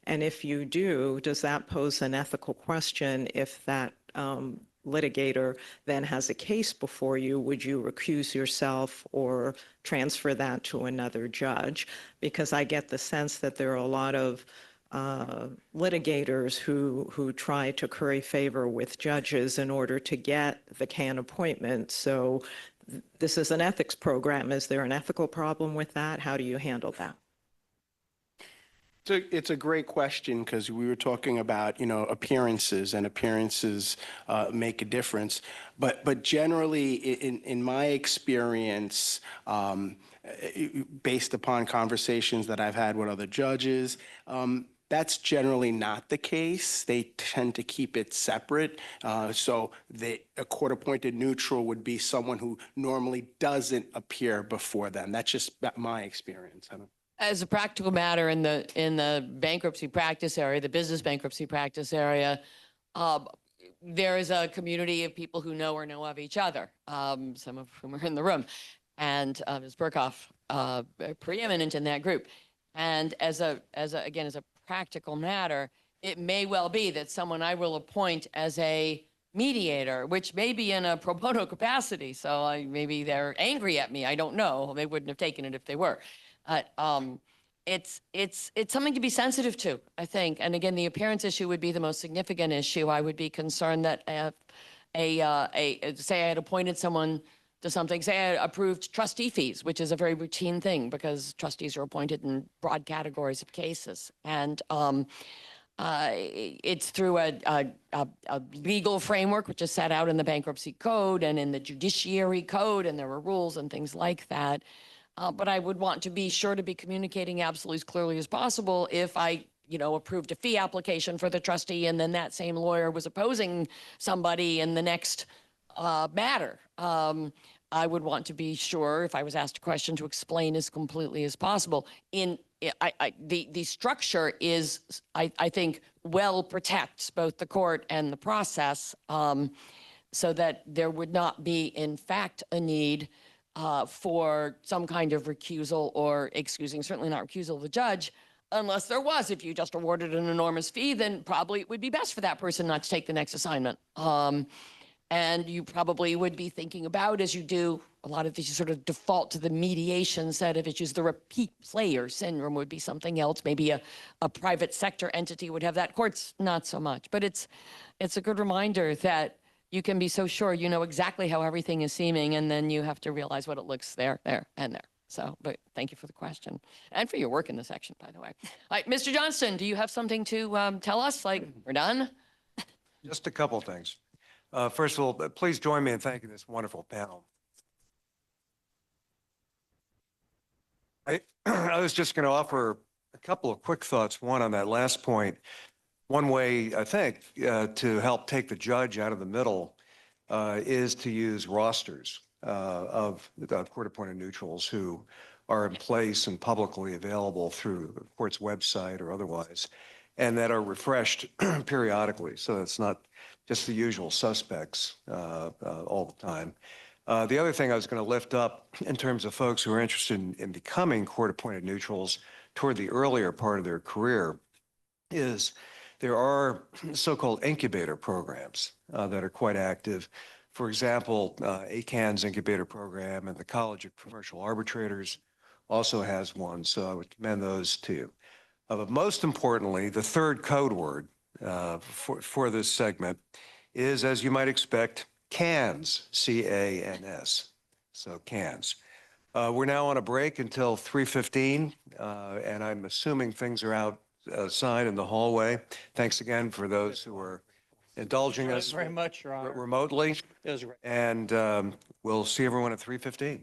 And if you do, does that pose an ethical question if that litigator then has a case before you? Would you recuse yourself or transfer that to another judge? Because I get the sense that there are a lot of litigators who try to curry favor with judges in order to get the CAN appointment. So this is an ethics program. Is there an ethical problem with that? How do you handle that? So it's a great question, because we were talking about, appearances, and appearances make a difference. But generally, in my experience, based upon conversations that I've had with other judges, that's generally not the case. They tend to keep it separate. So a court-appointed neutral would be someone who normally doesn't appear before them. That's just my experience. As a practical matter, in the bankruptcy practice area, the business bankruptcy practice area, there is a community of people who know or know of each other, some of whom are in the room, and Ms. Burkhoff, preeminent in that group. And as a practical matter, it may well be that someone I will appoint as a mediator, which may be in a pro bono capacity. So maybe they're angry at me. I don't know. They wouldn't have taken it if they were. It's something to be sensitive to, I think. And again, the appearance issue would be the most significant issue. I would be concerned that say I had appointed someone to something, say I approved trustee fees, which is a very routine thing because trustees are appointed in broad categories of cases. And it's through a legal framework, which is set out in the bankruptcy code and in the judiciary code, and there are rules and things like that. But I would want to be sure to be communicating absolutely as clearly as possible if I, approved a fee application for the trustee and then that same lawyer was opposing somebody in the next matter. I would want to be sure, if I was asked a question, to explain as completely as possible. The structure is, I think, well protects both the court and the process, so that there would not be, in fact, a need for some kind of recusal or excusing, certainly not recusal of the judge, unless there was. If you just awarded an enormous fee, then probably it would be best for that person not to take the next assignment. And you probably would be thinking about, as you do a lot of these sort of default to the mediation set of issues, the repeat player syndrome would be something else. Maybe a private sector entity would have that. Courts, not so much. But it's a good reminder that you can be so sure you know exactly how everything is seeming, and then you have to realize what it looks there, and there. So, but thank you for the question and for your work in the section, by the way. All right, Mr. Johnston, do you have something to tell us? Like, we're done? Just a couple of things. First of all, please join me in thanking this wonderful panel. I was just going to offer a couple of quick thoughts. One on that last point. One way, I think, to help take the judge out of the middle is to use rosters of court-appointed neutrals who are in place and publicly available through the court's website or otherwise, and that are refreshed periodically. So it's not just the usual suspects all the time. The other thing I was going to lift up in terms of folks who are interested in becoming court-appointed neutrals toward the earlier part of their career is there are so-called incubator programs that are quite active. For example, ACAN's incubator program and the College of Commercial Arbitrators also has one, so I would commend those to you. But most importantly, the third code word for this segment is, as you might expect, CANS, C-A-N-S, so CANS. We're now on a break until 3:15, and I'm assuming things are outside in the hallway. Thanks again for those who are indulging us Very much, Your Honor. remotely, It was great. and we'll see everyone at 3:15.